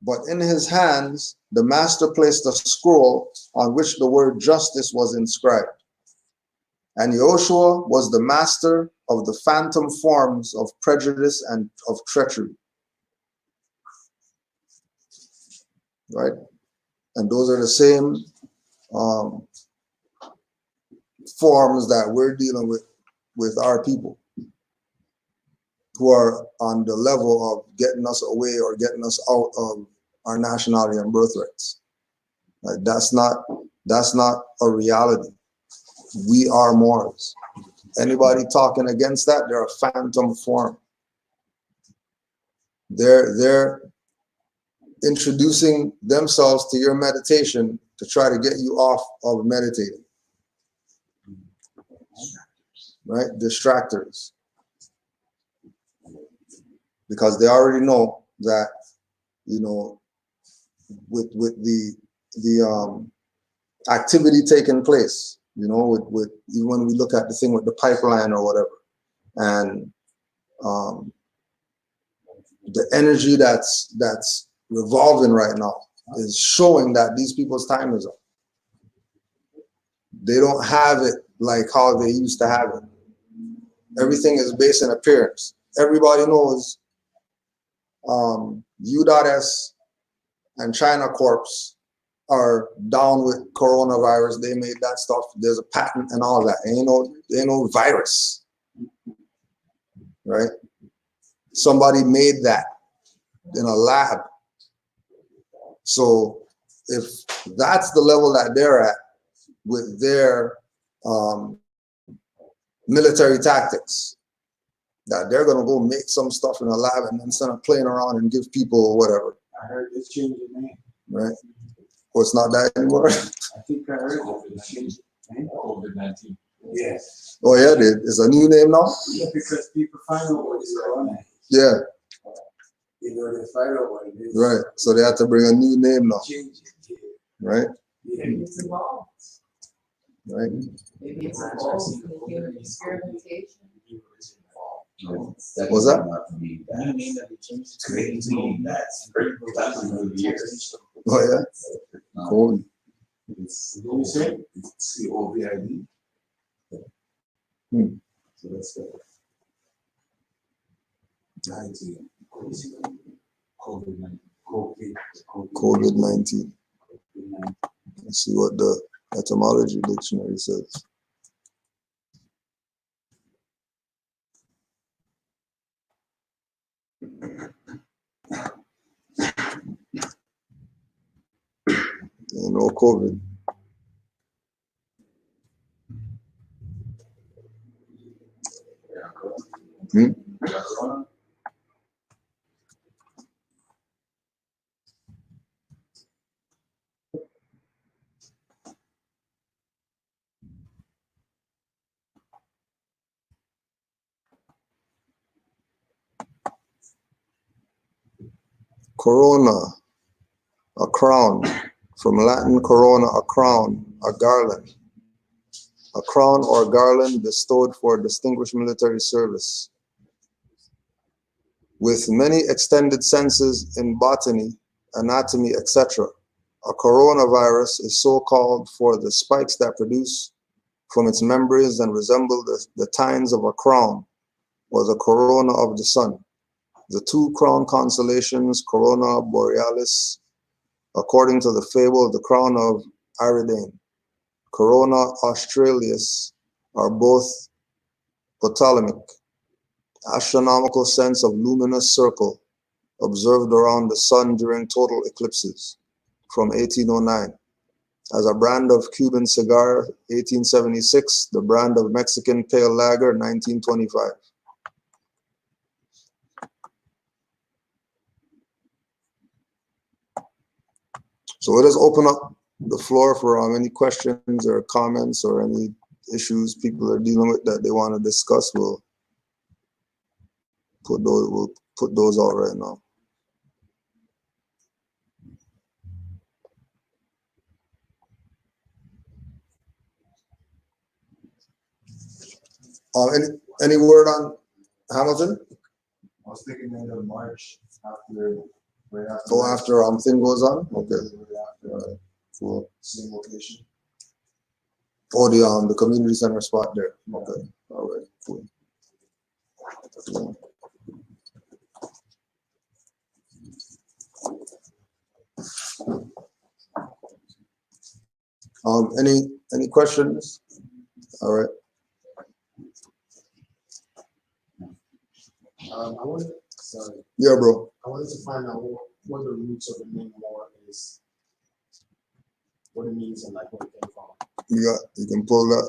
but in his hands the master placed a scroll on which the word justice was inscribed. And Yehoshua was the master of the phantom forms of prejudice and of treachery. Right? And those are the same forms that we're dealing with our people. who are on the level of getting us away or getting us out of our nationality and birthrights. Like that's not a reality. We are Moors. Anybody talking against that, they're a phantom form. They're introducing themselves to your meditation to try to get you off of meditating. Right? Distractors. Because they already know that, you know, with the activity taking place, you know, with even when we look at the thing with the pipeline or whatever, and the energy that's revolving right now is showing that these people's time is up. They don't have it like how they used to have it. Everything is based on appearance. Everybody knows U.S. and China Corps are down with coronavirus. They made that stuff. There's a patent and all that. Ain't no virus, right? Somebody made that in a lab. So if that's the level that they're at with their military tactics, that they're gonna go make some stuff in a lab and instead of playing around and give people whatever. I heard it's changed the name. Right? Well, it's not that anymore. I think I heard it's changed the name. COVID-19. Yes. Oh yeah, it's a new name now? Yeah, because people find out what it's on. Yeah, You know, they find out what it is. right. So they have to bring a new name now, Change it. right? Yeah. Maybe it's involved. Right. Maybe it's involved in human experimentation. What's that? Not to me, that's crazy. That's years. Oh yeah. Cool. It's What you say? it's COVID. Hmm. So that's good. 19. COVID-19. COVID-19. Let's see what the etymology dictionary says. No COVID. Hmm? Corona, a crown. From Latin corona, a crown, a garland. A crown or garland bestowed for distinguished military service. With many extended senses in botany, anatomy, etc., a coronavirus is so called for the spikes that produce from its membranes and resemble the tines of a crown or the corona of the sun. The two crown constellations, Corona Borealis, according to the fable of the crown of Aridain, Corona Australis, are both Ptolemaic, astronomical sense of luminous circle observed around the sun during total eclipses from 1809. As a brand of Cuban cigar, 1876, the brand of Mexican pale lager, 1925. So let us open up the floor for any questions or comments or any issues people are dealing with that they want to discuss. We'll put those out right now. Any word on Hamilton? I was thinking end of March after, right after. Oh, after thing goes on? Okay. Right after, All right. Cool. same location. Oh, the community center spot there. Okay. All right. Cool. Yeah. Any questions? All right. I wanted, sorry, Yeah, bro. I wanted to find out what the roots of the name more is, what it means and like where it came from. You can pull that.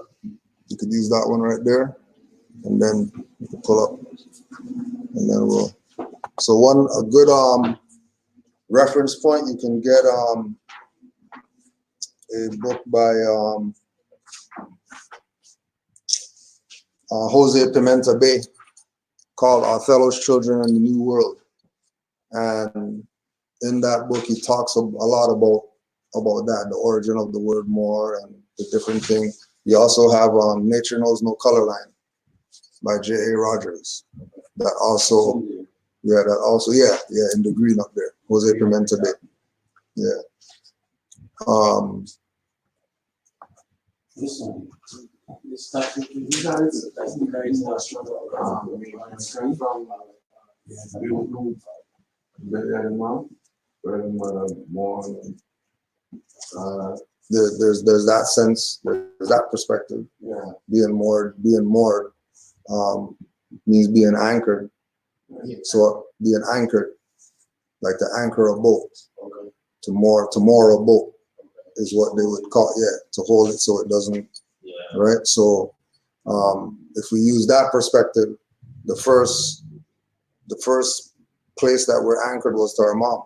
You can use that one right there, and then you can pull up, and then we'll. So a good reference point, you can get a book by Jose Pimenta Bay called Othello's Children in the New World, and in that book he talks a lot about that, the origin of the word more and the different thing. You also have Nature Knows No Color Line by J.A. Rogers. That also, yeah, in the green up there, Jose Pimenta Bay. Yeah. This one. This type of you guys, that's the very struggle. There's that sense, there's that perspective. Yeah. Being moored means being anchored. So being anchored, like to anchor a boat, Okay. to moor a boat is what they would call, to hold it so it doesn't, right? So if we use that perspective, the first place that we're anchored was to our mom.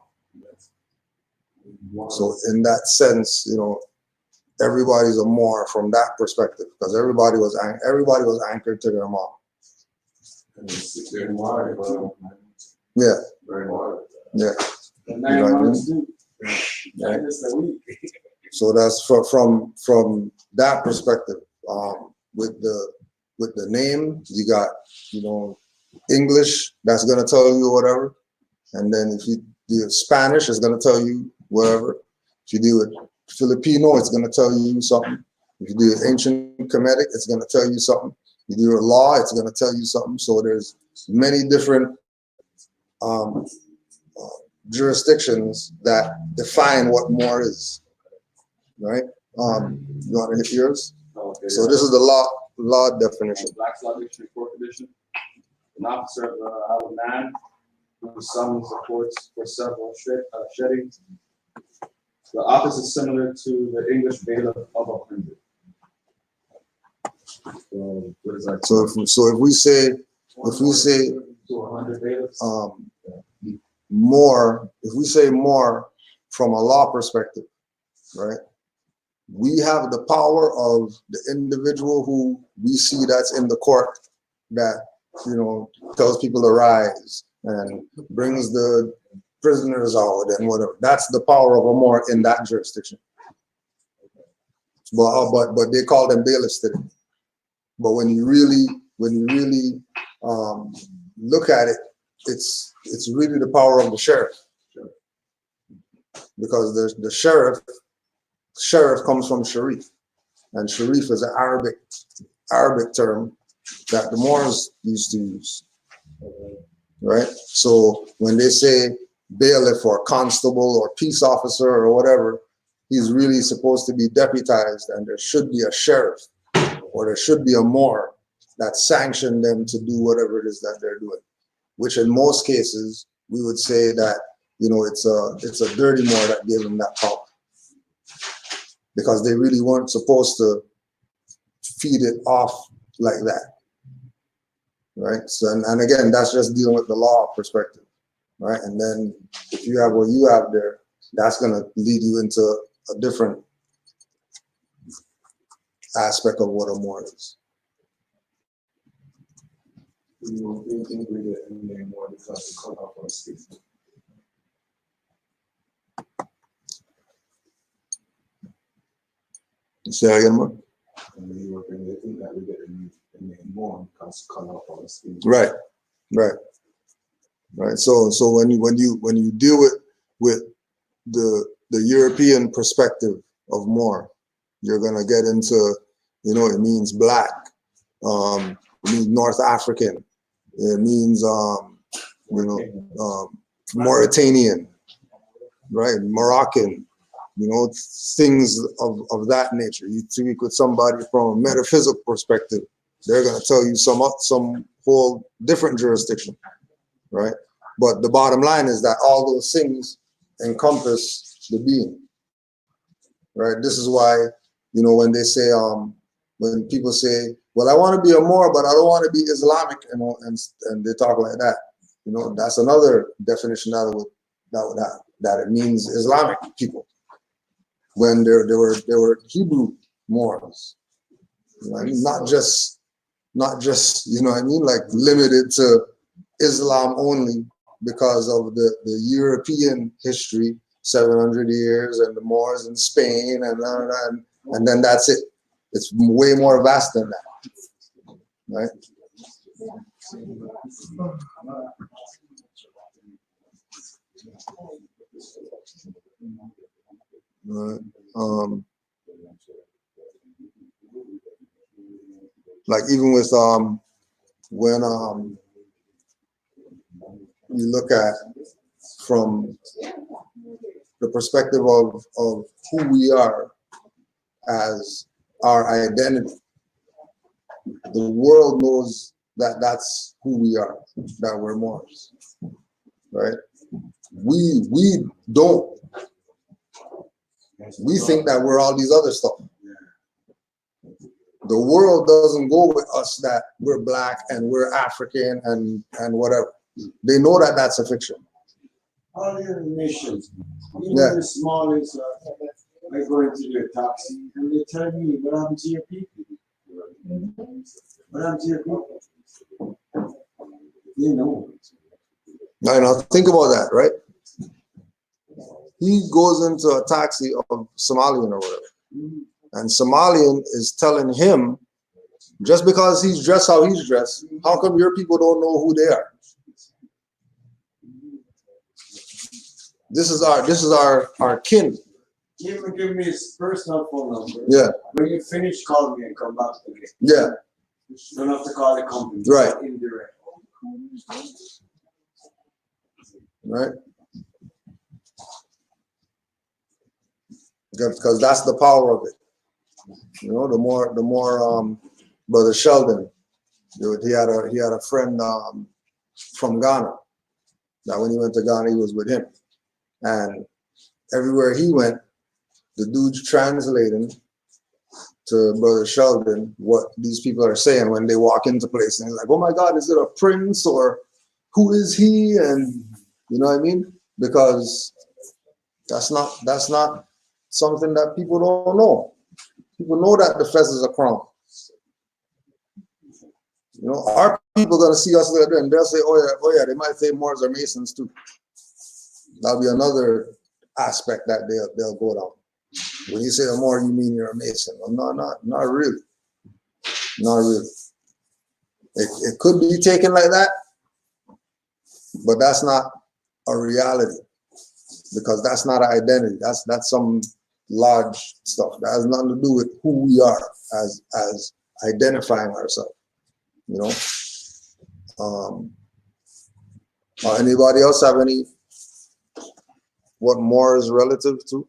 So in that sense, everybody's a moor from that perspective, because everybody was anchored to their mom. Yeah. Yeah. So that's from that perspective. With the name, you got English, that's gonna tell you whatever, and then if you do Spanish, it's gonna tell you whatever. If you do it Filipino, it's gonna tell you something. If you do ancient Kemetic, it's gonna tell you something. You do a law, it's gonna tell you something. So there's many different jurisdictions that define what more is, right? You want to hit yours? Okay. So this is the law definition. Black's Law Dictionary, 4th edition. An officer of a man who summons the courts for several sheddings. The office is similar to the English bailiff of 100. So what is that? So if we say to 100 bailiffs. More, if we say more from a law perspective, right? We have the power of the individual who we see that's in the court that, tells people to rise and brings the prisoners out and whatever. That's the power of a more in that jurisdiction. But they call them bailiffs today. But when you really look at it, it's really the power of the sheriff, because the sheriff comes from sharif, and sharif is an Arabic term that the Moors used to use, right? So when they say bailiff or constable or peace officer or whatever, he's really supposed to be deputized, and there should be a sheriff or there should be a Moor that sanctioned them to do whatever it is that they're doing. Which in most cases, we would say that, it's a dirty Moor that gave them that power, because they really weren't supposed to feed it off like that, right? So, and again, that's just dealing with the law perspective, right? And then if you have what you have there, that's gonna lead you into a different aspect of what a Moor is. We will integrate it in there more because the cut off on speech. Say again, Mark? And we were going to think that we get in there more because cut off on speech. Right. So when you deal with the European perspective of Moor, you're gonna get into, it means black, it means North African, it means Mauritanian, right? Moroccan, things of that nature. You speak with somebody from a metaphysical perspective, they're gonna tell you some whole different jurisdiction, right? But the bottom line is that all those things encompass the being, right? This is why, you know, when they say, when people say, well, I want to be a Moor, but I don't want to be Islamic, you know, and they talk like that, you know, that's another definition that it means Islamic people, when there were Hebrew Moors, you know what I mean? Not just, you know what I mean, like limited to Islam only because of the European history, 700 years, and the Moors in Spain, and then that's it. It's way more vast than that, right? Like even with when you look at from the perspective of who we are as our identity, the world knows that that's who we are, that we're Moors, right? We don't. We think that we're all these other stuff. The world doesn't go with us that we're black and we're African and whatever. They know that that's a fiction. All the other nations, even the smallest, I go into their taxi and they tell me, what happened to your people? What happened to your people? You know. Now think about that, right? He goes into a taxi of Somalian or whatever, and Somalian is telling him, just because he's dressed how he's dressed, how come your people don't know who they are? This is our kin. Give me his personal phone number. Yeah. When you finish, call me and come back again. Yeah. You don't have to call the company. Right. Indirect. Right. Because that's the power of it. You know, the more Brother Sheldon, he had a friend from Ghana. That when he went to Ghana, he was with him, and everywhere he went, the dude's translating to Brother Sheldon what these people are saying when they walk into places. And he's like, "Oh my God, is it a prince or who is he?" And you know what I mean? Because that's not something that people don't know. People know that the fez is a crown. You know, our people are gonna see us there and they'll say, oh yeah, they might say Moors are Masons too. That'll be another aspect that they'll go down. When you say a Moor, you mean you're a Mason. Well, not really. Not really. It could be taken like that, but that's not a reality, because that's not an identity. That's some large stuff. That has nothing to do with who we are as identifying ourselves. You know. Anybody else have any? What Moor is relative to?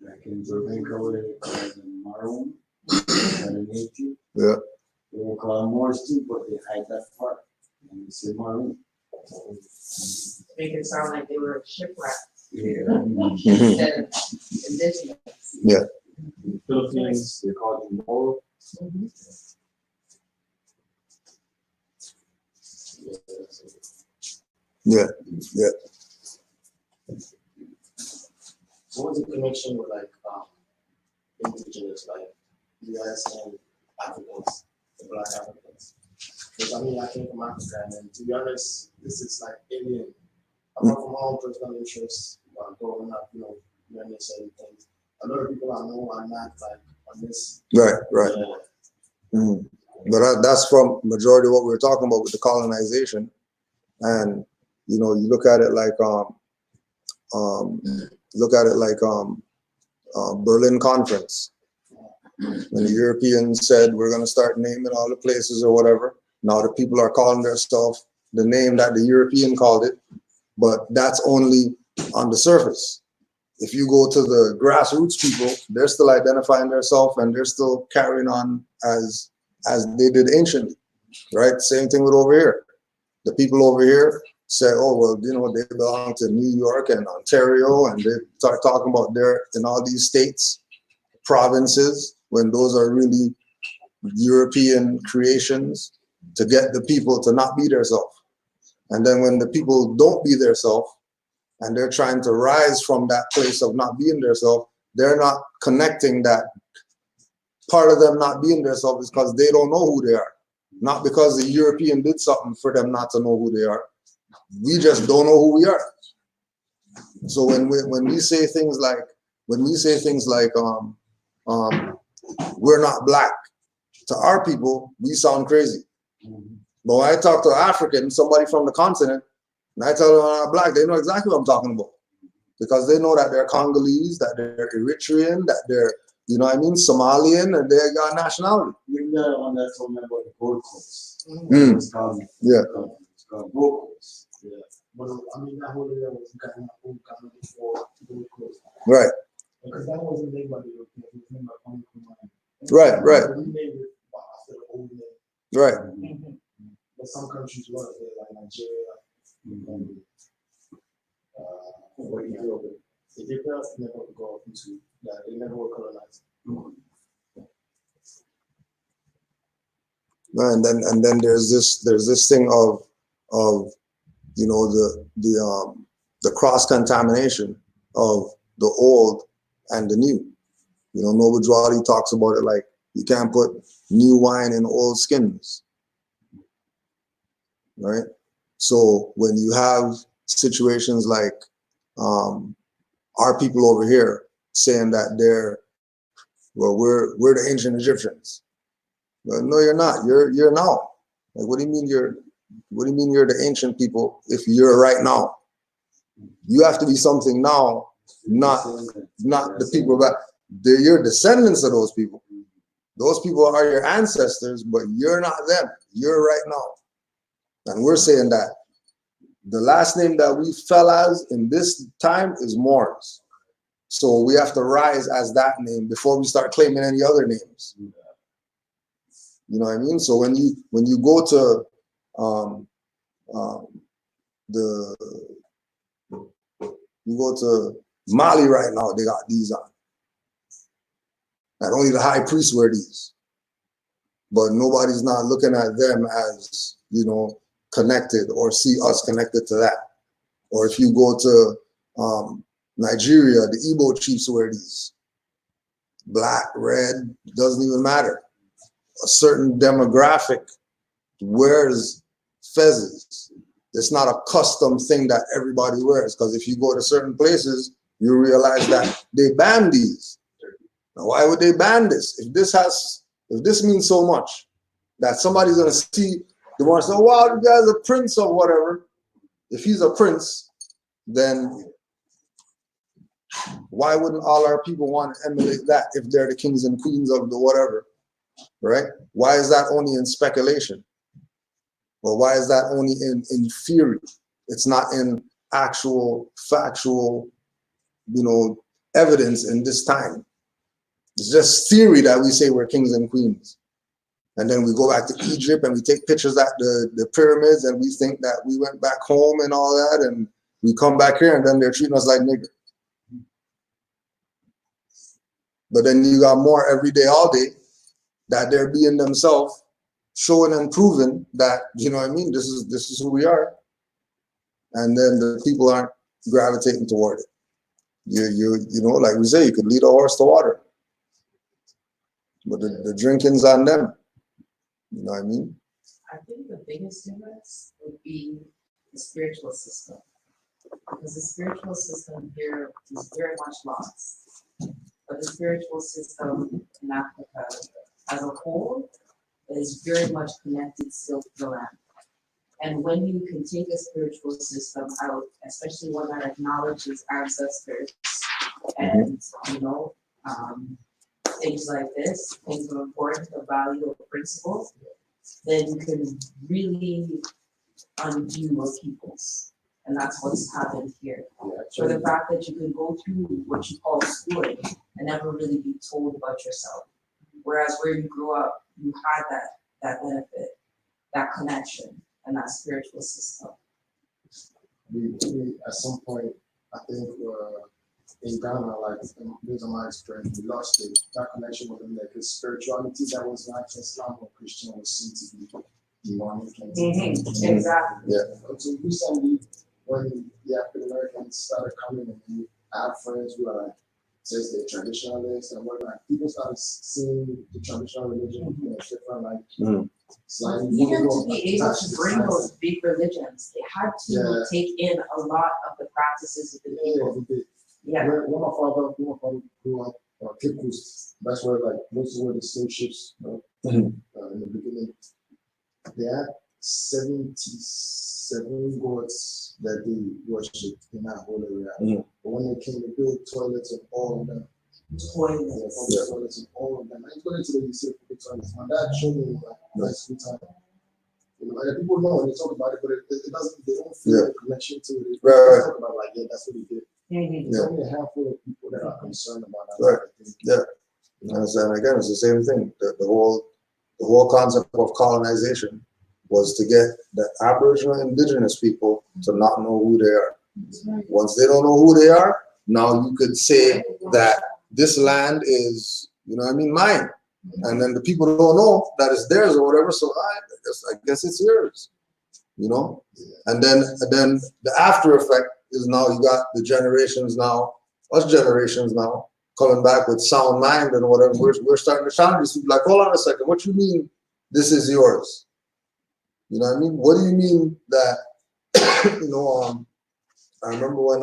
Like in Jamaica, where they call them maroon, and native. Yeah. They will call them Moors too, but they hide that part. And they say maroon. Make it sound like they were shipwrecked Yeah. instead of indigenous. Yeah. In the Philippines, they call them Moro. Yeah. Yeah. So what's the connection with like indigenous, like US and Africans, the Black Africans? Because I mean, I came from Africa, and to be honest, this is like alien. Apart from all personal interests, growing up, you know, learning certain things. A lot of people I know are not like on this. Right. But that's from majority of what we were talking about with the colonization, and you know, you look at it like Berlin Conference, when the Europeans said we're going to start naming all the places or whatever. Now the people are calling their stuff the name that the European called it, but that's only on the surface. if you go to the grassroots people, they're still identifying themselves and they're still carrying on as they did anciently, right? Same thing with over here. The people over here say, oh, well, you know, they belong to New York and Ontario, and they start talking about they're in all these states, provinces, when those are really European creations to get the people to not be themselves. And then when the people don't be themselves and they're trying to rise from that place of not being themselves, they're not connecting that part of them not being themselves is because they don't know who they are. Not because the European did something for them not to know who they are. We just don't know who we are. So when we say things like we're not black, to our people, we sound crazy. But when I talk to an African, somebody from the continent, and I tell them I'm not black, they know exactly what I'm talking about. Because they know that they're Congolese, that they're Eritrean, that they're, you know what I mean, Somalian, and they got nationality. You know the one that told me about the Gold Coast. Mm. It's called, Yeah. it's called Gold Coast. Yeah. But I mean, that whole area was Ghana before Gold Coast. Right. Because that wasn't made by the Europeans, it was made by colonial. Right, right. We made it after the old name. Right. But some countries were there, like Nigeria, Ethiopia never go into that. They never were colonized. And then there's this thing of you know the cross contamination of the old and the new. You know, Noble Drawley talks about it like you can't put new wine in old skins, right? So when you have situations like our people over here saying that we're the ancient Egyptians. Well, no, you're not. You're now. Like, what do you mean you're the ancient people if you're right now? You have to be something now, not the people that they're your descendants of those people. Those people are your ancestors, but you're not them. You're right now. And we're saying that the last name that we fell as in this time is Moors. So we have to rise as that name before we start claiming any other names. You know what I mean? So when you go to you go to Mali right now, they got these on. And only the high priests wear these. But nobody's not looking at them as, you know, connected or see us connected to that. Or if you go to Nigeria, the Igbo chiefs wear these. Black, red, doesn't even matter. A certain demographic wears fezzes. It's not a custom thing that everybody wears, because if you go to certain places, you realize that they ban these. Now, why would they ban this? If this means so much, that somebody's gonna see, they want to say, wow, the guy's a prince or whatever. If he's a prince, then why wouldn't all our people want to emulate that if they're the kings and queens of the whatever, right? Why is that only in speculation? Or why is that only in theory? It's not in actual, factual, you know, evidence in this time. It's just theory that we say we're kings and queens. And then we go back to Egypt and we take pictures at the pyramids and we think that we went back home and all that, and we come back here and then they're treating us like nigger. But then you got more every day, all day, that they're being themselves, showing and proving that, you know what I mean, this is who we are. And then the people aren't gravitating toward it. You know, like we say, you could lead a horse to water, but the drinking's on them. You know what I mean? I think the biggest difference would be the spiritual system. Because the spiritual system here is very much lost. But the spiritual system in Africa as a whole is very much connected still to the land. And when you can take a spiritual system out, especially one that acknowledges ancestors and, you know, things like this, things of importance, the value of principles, then you can really undo your peoples And that's what's happened here. Yeah, For the fact that you can go through what you call schooling and never really be told about yourself. Whereas where you grew up, you had that benefit, that connection, and that spiritual system. we at some point, I think in Ghana, like based on my experience, we lost it. That connection with them, like his spirituality that was not Islam or Christian was seen to be demonic. Exactly. Yeah. Until recently, when the African Americans started coming and we had friends who are like, says they're traditionalists and whatnot, people started seeing the traditional religion in a different like slightly. Even to be able to bring those big religions, they had to take in a lot of the practices of the people. Yeah. When my father grew up, Cape Coast, that's where like most of where the slave ships, in the beginning, they had 77 gods that they worshipped in that whole area. But when they came to build toilets of all of them, toilets of all of them. I go into the museum for the toilets. My dad showed me like nice free time. You know, like people know when they talk about it, but it doesn't. They don't feel the connection to it. They talk about like, yeah, that's what he did. There's only a handful of people that are concerned about that. And again, it's the same thing. The whole concept of colonization was to get the Aboriginal indigenous people to not know who they are. Once they don't know who they are, now you could say that this land is, mine. And then the people don't know that it's theirs or whatever, so I guess it's yours. And then the after effect is now you got the generations now, us generations now, coming back with sound mind and whatever. We're starting to challenge these people like, hold on a second, what you mean this is yours? You know what I mean? What do you mean that, I remember when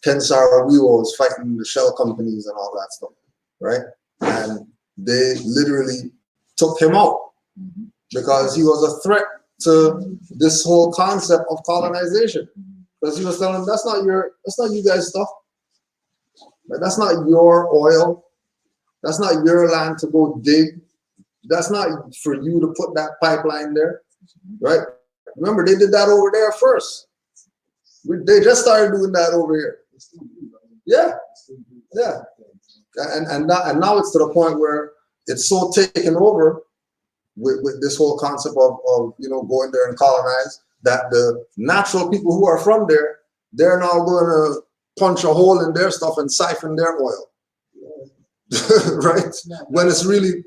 Ken Saro-Wiwa was fighting the shell companies and all that stuff, right? And they literally took him out because he was a threat to this whole concept of colonization. Because he was telling them, that's not you guys' stuff. That's not your oil. That's not your land to go dig. That's not for you to put that pipeline there, right? Remember, they did that over there first. They just started doing that over here. Yeah. And now it's to the point where it's so taken over with this whole concept of going there and colonize that the natural people who are from there, they're now going to punch a hole in their stuff and siphon their oil. Right? When it's really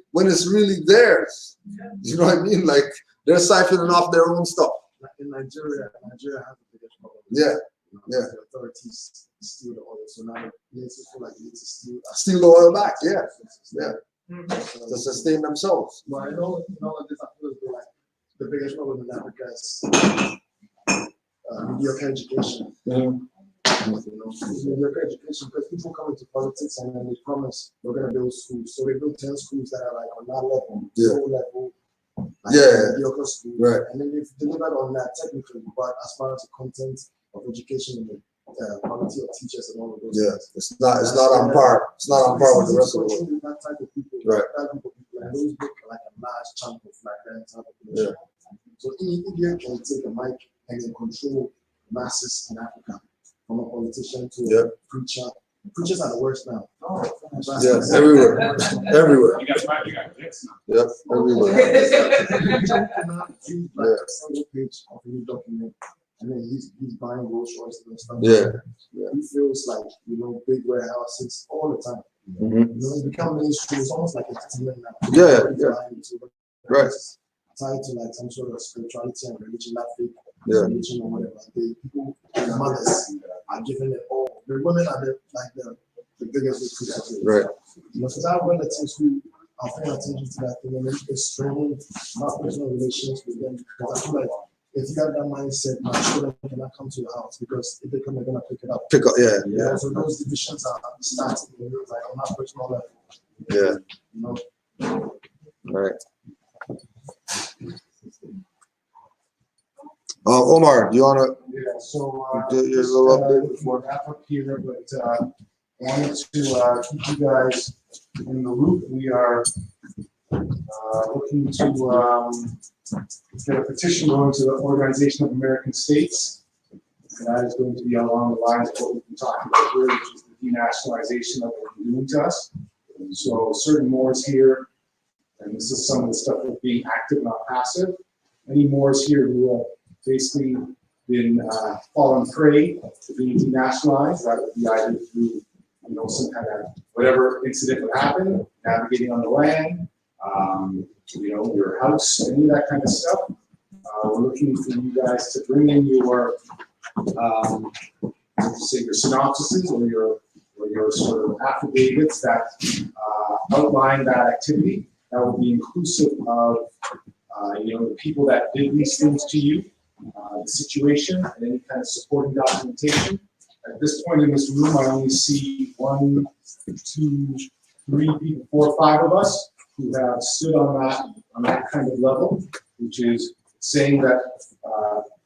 theirs. You know what I mean? Like they're siphoning off their own stuff. In Nigeria has the biggest problem. The authorities steal the oil, so now they feel like they need to steal the oil back. To sustain themselves. Well, I know this. I feel like the biggest problem in Africa is mediocre education. Mediocre education, because people come into politics and then they promise we're going to build schools. So they build 10 schools that are like on that level, low level, mediocre school. Right. And then they've delivered on that technically, but as far as the content of education and the quality of teachers and all of those things. It's not on par. It's not on par with the rest of the world. That type of people, right. That group of people, and those look like a large chunk of like that entire population. So India can take a mic and then control masses in Africa. From a politician to a preacher. Preachers are the worst now. Everywhere. Everywhere. You got clicks now. Yep, everywhere. Like a single page of a new document, and then he's buying Rolls Royces and stuff. He feels like big warehouses all the time. It's become mainstream. It's almost like entertainment now. Right. Tied to like some sort of spirituality and religion, not fake religion or whatever. People, the mothers are giving it all. The women are the biggest recruiters. Right. Because our relatives who are paying attention to that thing and they're straining my personal relations with them. Because I feel like if you have that mindset, my children cannot come to your house because if they come, they're gonna pick it up. So those divisions are starting like on our personal level. Right. Omar, do you want to do your little update before? Wrap up here, but wanted to keep you guys in the loop. We are looking to get a petition going to the Organization of American States. And that is going to be along the lines of what we've been talking about here, which is the denationalization that they're doing to us. So certain Moors here, and this is some of the stuff of being active, not passive. Any Moors here who have basically been fallen prey to being denationalized, that would be either through, some kind of whatever incident would happen, navigating on the land, your house, any of that kind of stuff. We're looking for you guys to bring in your, your synopsises or your sort of affidavits that outline that activity. That will be inclusive of, the people that did these things to you, the situation, and any kind of supporting documentation. At this point in this room, I only see 1, 2, 3 people, 4 or 5 of us who have stood on that kind of level, which is saying that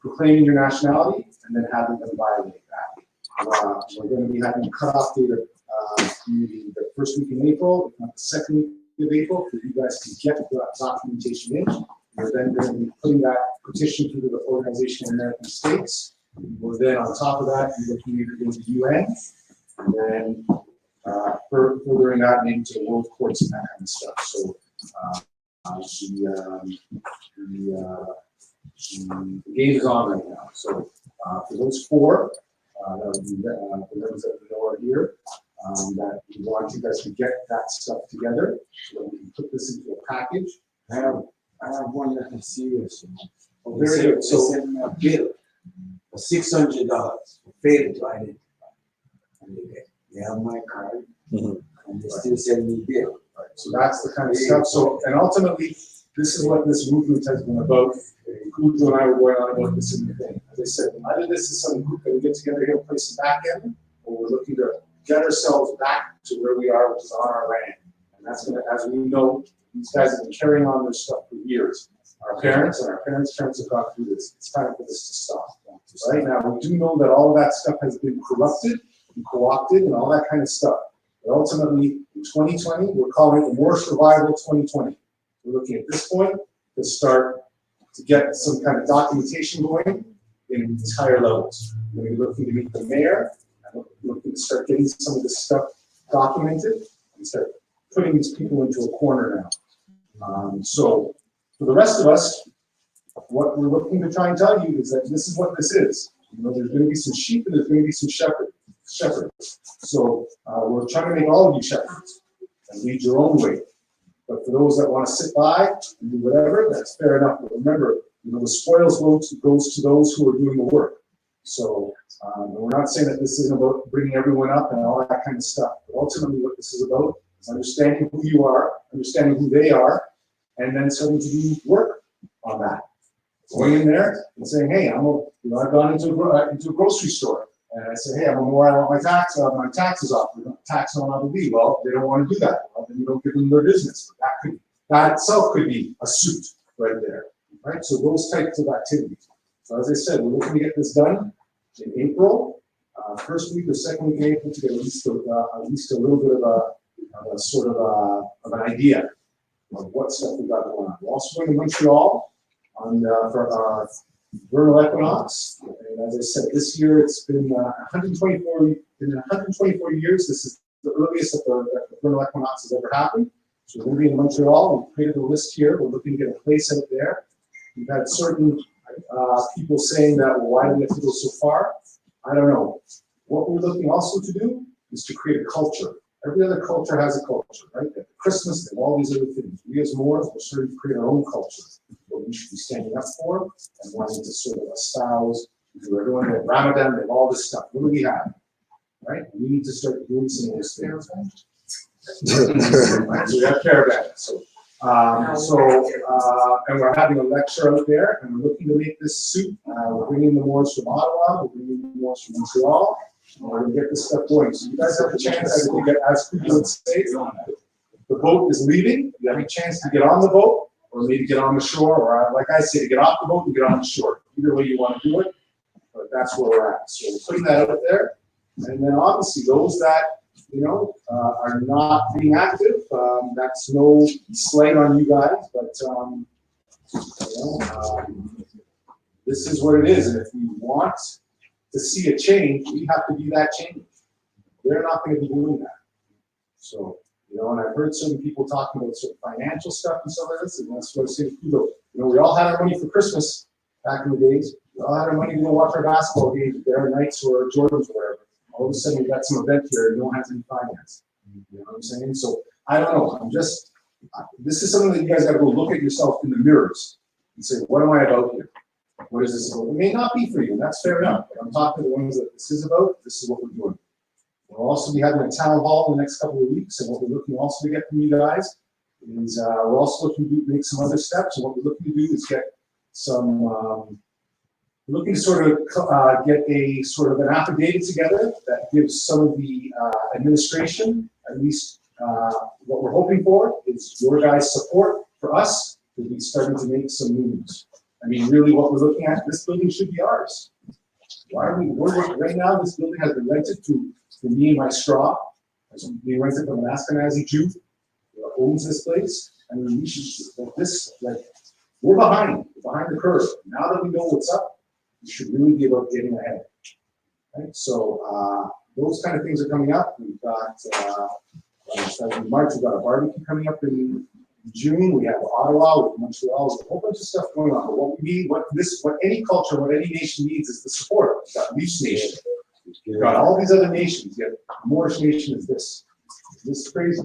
proclaiming your nationality and then having them violate that. We're going to be having a cutoff date of the first week in April, if not the second week of April, for you guys to get that documentation in. We're then going to be putting that petition through the Organization of American States. We're then, on top of that, we're looking either to the UN, and then furthering that maybe to the world courts and that kind of stuff. So the game is on right now. So for those 4, that would be the members that we know are here, that we want you guys to get that stuff together so that we can put this into a package. I have one that is serious. Oh, very good. So send me a bill for $600 for failure to identify. And they have my card, and they still send me bill. Right. So that's the kind of stuff. So, and ultimately, this is what this movement has been about. Kujo and I were going on about this in the thing. As I said, either this is some group that we get together here and play some backgammon, or we're looking to get ourselves back to where we are, which is on our land. And that's going to, as we know, these guys have been carrying on their stuff for years. Our parents and our parents' parents have gone through this. It's time for this to stop. Right now, we do know that all of that stuff has been corrupted and co-opted and all that kind of stuff. But ultimately, in 2020, we're calling it the More Survival 2020. We're looking at this point to start to get some kind of documentation going in entire levels. We're looking to meet the mayor, and we're looking to start getting some of this stuff documented and start putting these people into a corner now. So for the rest of us, what we're looking to try and tell you is that this is what this is. There's going to be some sheep and there's going to be some shepherds. So we're trying to make all of you shepherds and lead your own way. But for those that want to sit by and do whatever, that's fair enough. But remember, the spoils goes to those who are doing the work. So we're not saying that this isn't about bringing everyone up and all that kind of stuff. But ultimately, what this is about is understanding who you are, understanding who they are, and then starting to do work on that. Going in there and saying, hey, I've gone into a grocery store and I say, hey, I want my taxes off. We're not taxing on LB. Well, they don't want to do that. Well, then you don't give them their business. But that itself could be a suit right there. Right? So those types of activities. So as I said, we're looking to get this done in April, first week or second week in April, to get at least a little bit of a sort of an idea of what stuff we got going on. We're also going to Montreal for our vernal equinox. And as I said, this year it's been 124 years. This is the earliest that the vernal equinox has ever happened. So we're going to be in Montreal. We've created a list here. We're looking to get a place out there. We've had certain people saying that, well, why do we have to go so far? I don't know. What we're looking also to do is to create a culture. Every other culture has a culture, right? They have Christmas, they have all these other things. We as Moors, we're starting to create our own culture, what we should be standing up for and wanting to sort of espouse to everyone. They have Ramadan, they have all this stuff. What do we have? Right? We need to start doing some of those things. So we have caravan. And we're having a lecture out there, and we're looking to make this suit. We're bringing the Moors from Ottawa, we're bringing the Moors from Montreal. We're going to get this stuff going. So you guys have a chance, I think, as people would say, the boat is leaving. You have a chance to get on the boat, or maybe get on the shore, or like I say, to get off the boat and get on the shore. Either way you want to do it, but that's where we're at. So we're putting that out there. And then obviously those that are not being active. That's no slight on you guys, but this is what it is. And if we want to see a change, we have to be that change. They're not going to be doing that. So, and I've heard certain people talking about certain financial stuff and stuff like this, and that's what I say, we all had our money for Christmas back in the days. We all had our money to go watch our basketball games, their Knights or Jordans or whatever. All of a sudden, we got some event here and no one has any finance. You know what I'm saying? So, I don't know. This is something that you guys got to go look at yourself in the mirrors and say, what am I about here? What is this about? It may not be for you, and that's fair enough. But I'm talking to the ones that this is about. This is what we're doing. We'll also be having a town hall in the next couple of weeks, and what we're looking also to get from you guys is we're also looking to make some other steps. And what we're looking to do is get some, we're looking to sort of get a sort of an affidavit together that gives some of the administration, at least what we're hoping for is your guys' support for us to be starting to make some moves. I mean, really, what we're looking at, this building should be ours. Why are we're right now, this building has been rented to me and my straw. It's being rented from an Ashkenazi Jew who owns this place. I mean, we should, we're behind the curve. Now that we know what's up, we should really be about getting ahead. Right? So those kind of things are coming up. We've got, starting in March, we've got a barbecue coming up in June. We have Ottawa with Montreal. There's a whole bunch of stuff going on. But what we need, what any culture, what any nation needs is the support. We've got Leafs Nation. We've got all these other nations. Yet Moorish Nation is this. This is crazy,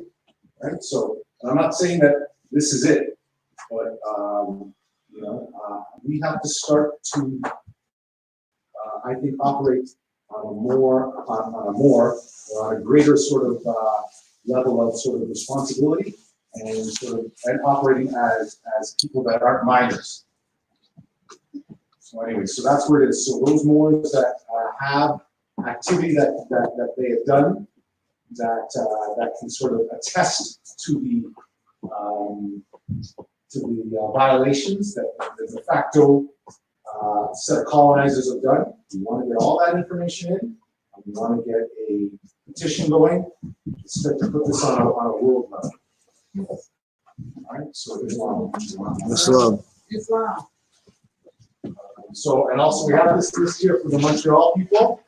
right? So I'm not saying that this is it, but we have to start to, I think, operate on a greater sort of level of sort of responsibility and operating as people that aren't minors. So anyway, so that's where it is. So those Moors that have activity that they have done that can sort of attest to the violations that the de facto set of colonizers have done. We want to get all that information in. And we want to get a petition going to start to put this on a world level. All right, so Islam. Islam. So, and also we have this list here for the Montreal people.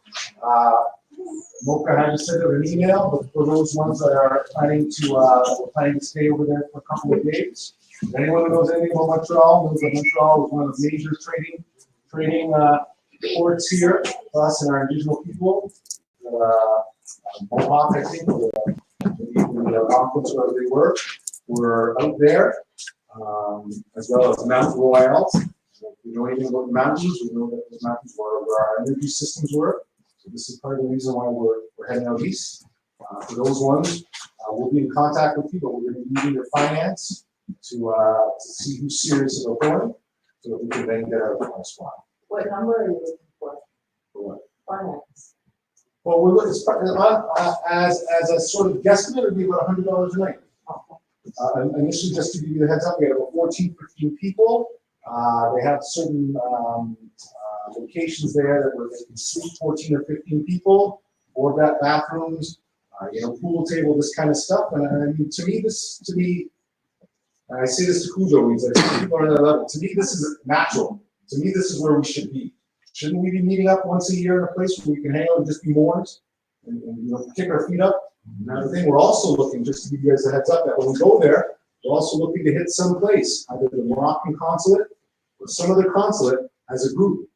Mocha had just sent out an email, but for those ones that are planning to stay over there for a couple of days. Anyone who knows anything about Montreal knows that Montreal is one of the major trading ports here for us and our indigenous people. Mohawk, I think, the Algonquins, wherever they were out there, as well as Mount Royal. If we know anything about the mountains, we know that the mountains were where our energy systems were. So this is part of the reason why we're heading out east. For those ones, we'll be in contact with you, but we're going to be using your finance to see who's serious about going, so that we can then get our spot. What number are you looking for? For what? Finance. Well, we're looking as a sort of guesstimate, it would be about $100 a night. Initially, just to give you the heads up, we had about 14, 15 people. They have certain locations there that where they can sleep 14 or 15 people, or bathrooms, pool table, this kind of stuff. And I mean, to me, I say this to Cujo, I say people are on that level. To me, this is natural. To me, this is where we should be. Shouldn't we be meeting up once a year in a place where we can hang out and just be Moors and kick our feet up? Another thing, we're also looking, just to give you guys a heads up, that when we go there, we're also looking to hit some place, either the Moroccan consulate or some other consulate as a group.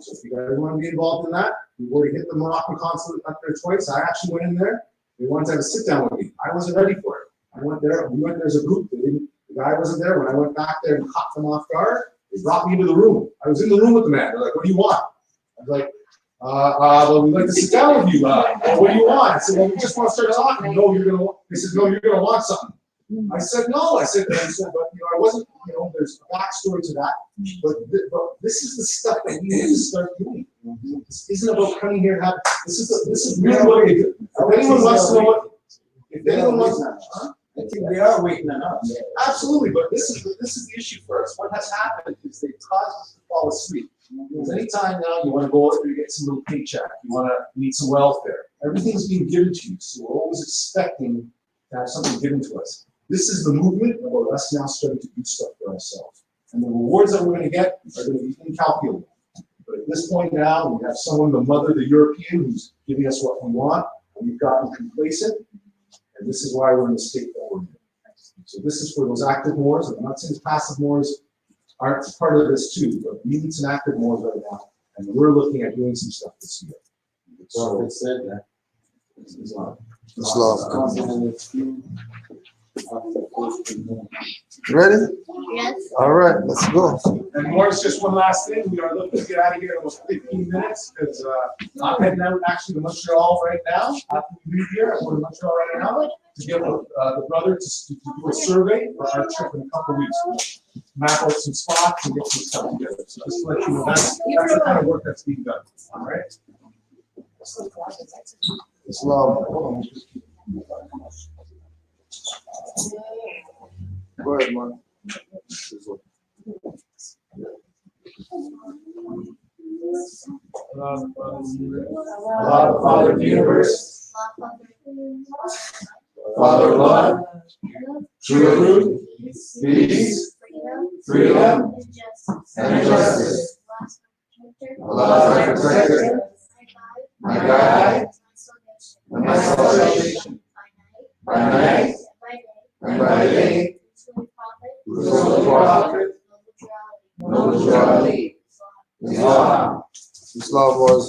So if you guys want to be involved in that, we've already hit the Moroccan consulate up there twice. I actually went in there. They wanted to have a sit down with me. I wasn't ready for it. I went there. We went there as a group. The guy wasn't there. When I went back there and caught them off guard, they brought me into the room. I was in the room with the man. They're like, "What do you want?" I was like, well, we'd like to sit down with you. What do you want? I said, well, we just want to start talking. No, they said, no, you're going to want something. I said, no. I said, but I wasn't, there's a backstory to that. But this is the stuff that we need to start doing. This isn't about coming here and this is really what we do. If anyone wants to know I think they are waiting on us. Absolutely, but this is the issue for us. What has happened is they caused us to fall asleep. Because anytime now you want to go out there to get some little paycheck, you want to need some welfare. Everything's being given to you, so we're always expecting to have something given to us. This is the movement about us now starting to do stuff for ourselves. And the rewards that we're going to get are going to be incalculable. But at this point now, we have someone, the mother, the European, who's giving us what we want, and we've gotten complacent, and this is why we're in the state that we're in. So this is for those active Moors. I'm not saying passive Moors aren't part of this too, but we need some active Moors right now, and we're looking at doing some stuff this year. So it said that. Islam. Ready? Yes. All right, let's go. And Morris, just one last thing, we are looking to get out of here in almost 15 minutes, because I'm heading out actually to Montreal right now. After we leave here, I'm going to Montreal right now to get the brother to do a survey for our trip in a couple of weeks. Map out some spots and get some stuff together. So just to let you know, that's the kind of work that's being done, all right? Islam. Go ahead, man. Allah, Father of the universe, Father of love, truth, peace, freedom, and justice. Allah, my protector, my guide, and my salvation. By night and by day, through the prophet, no neutrality. Islam. Islam was.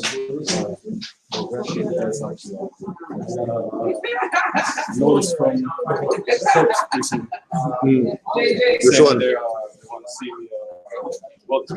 Notes from Treason. Which one? They want to see me. Well, to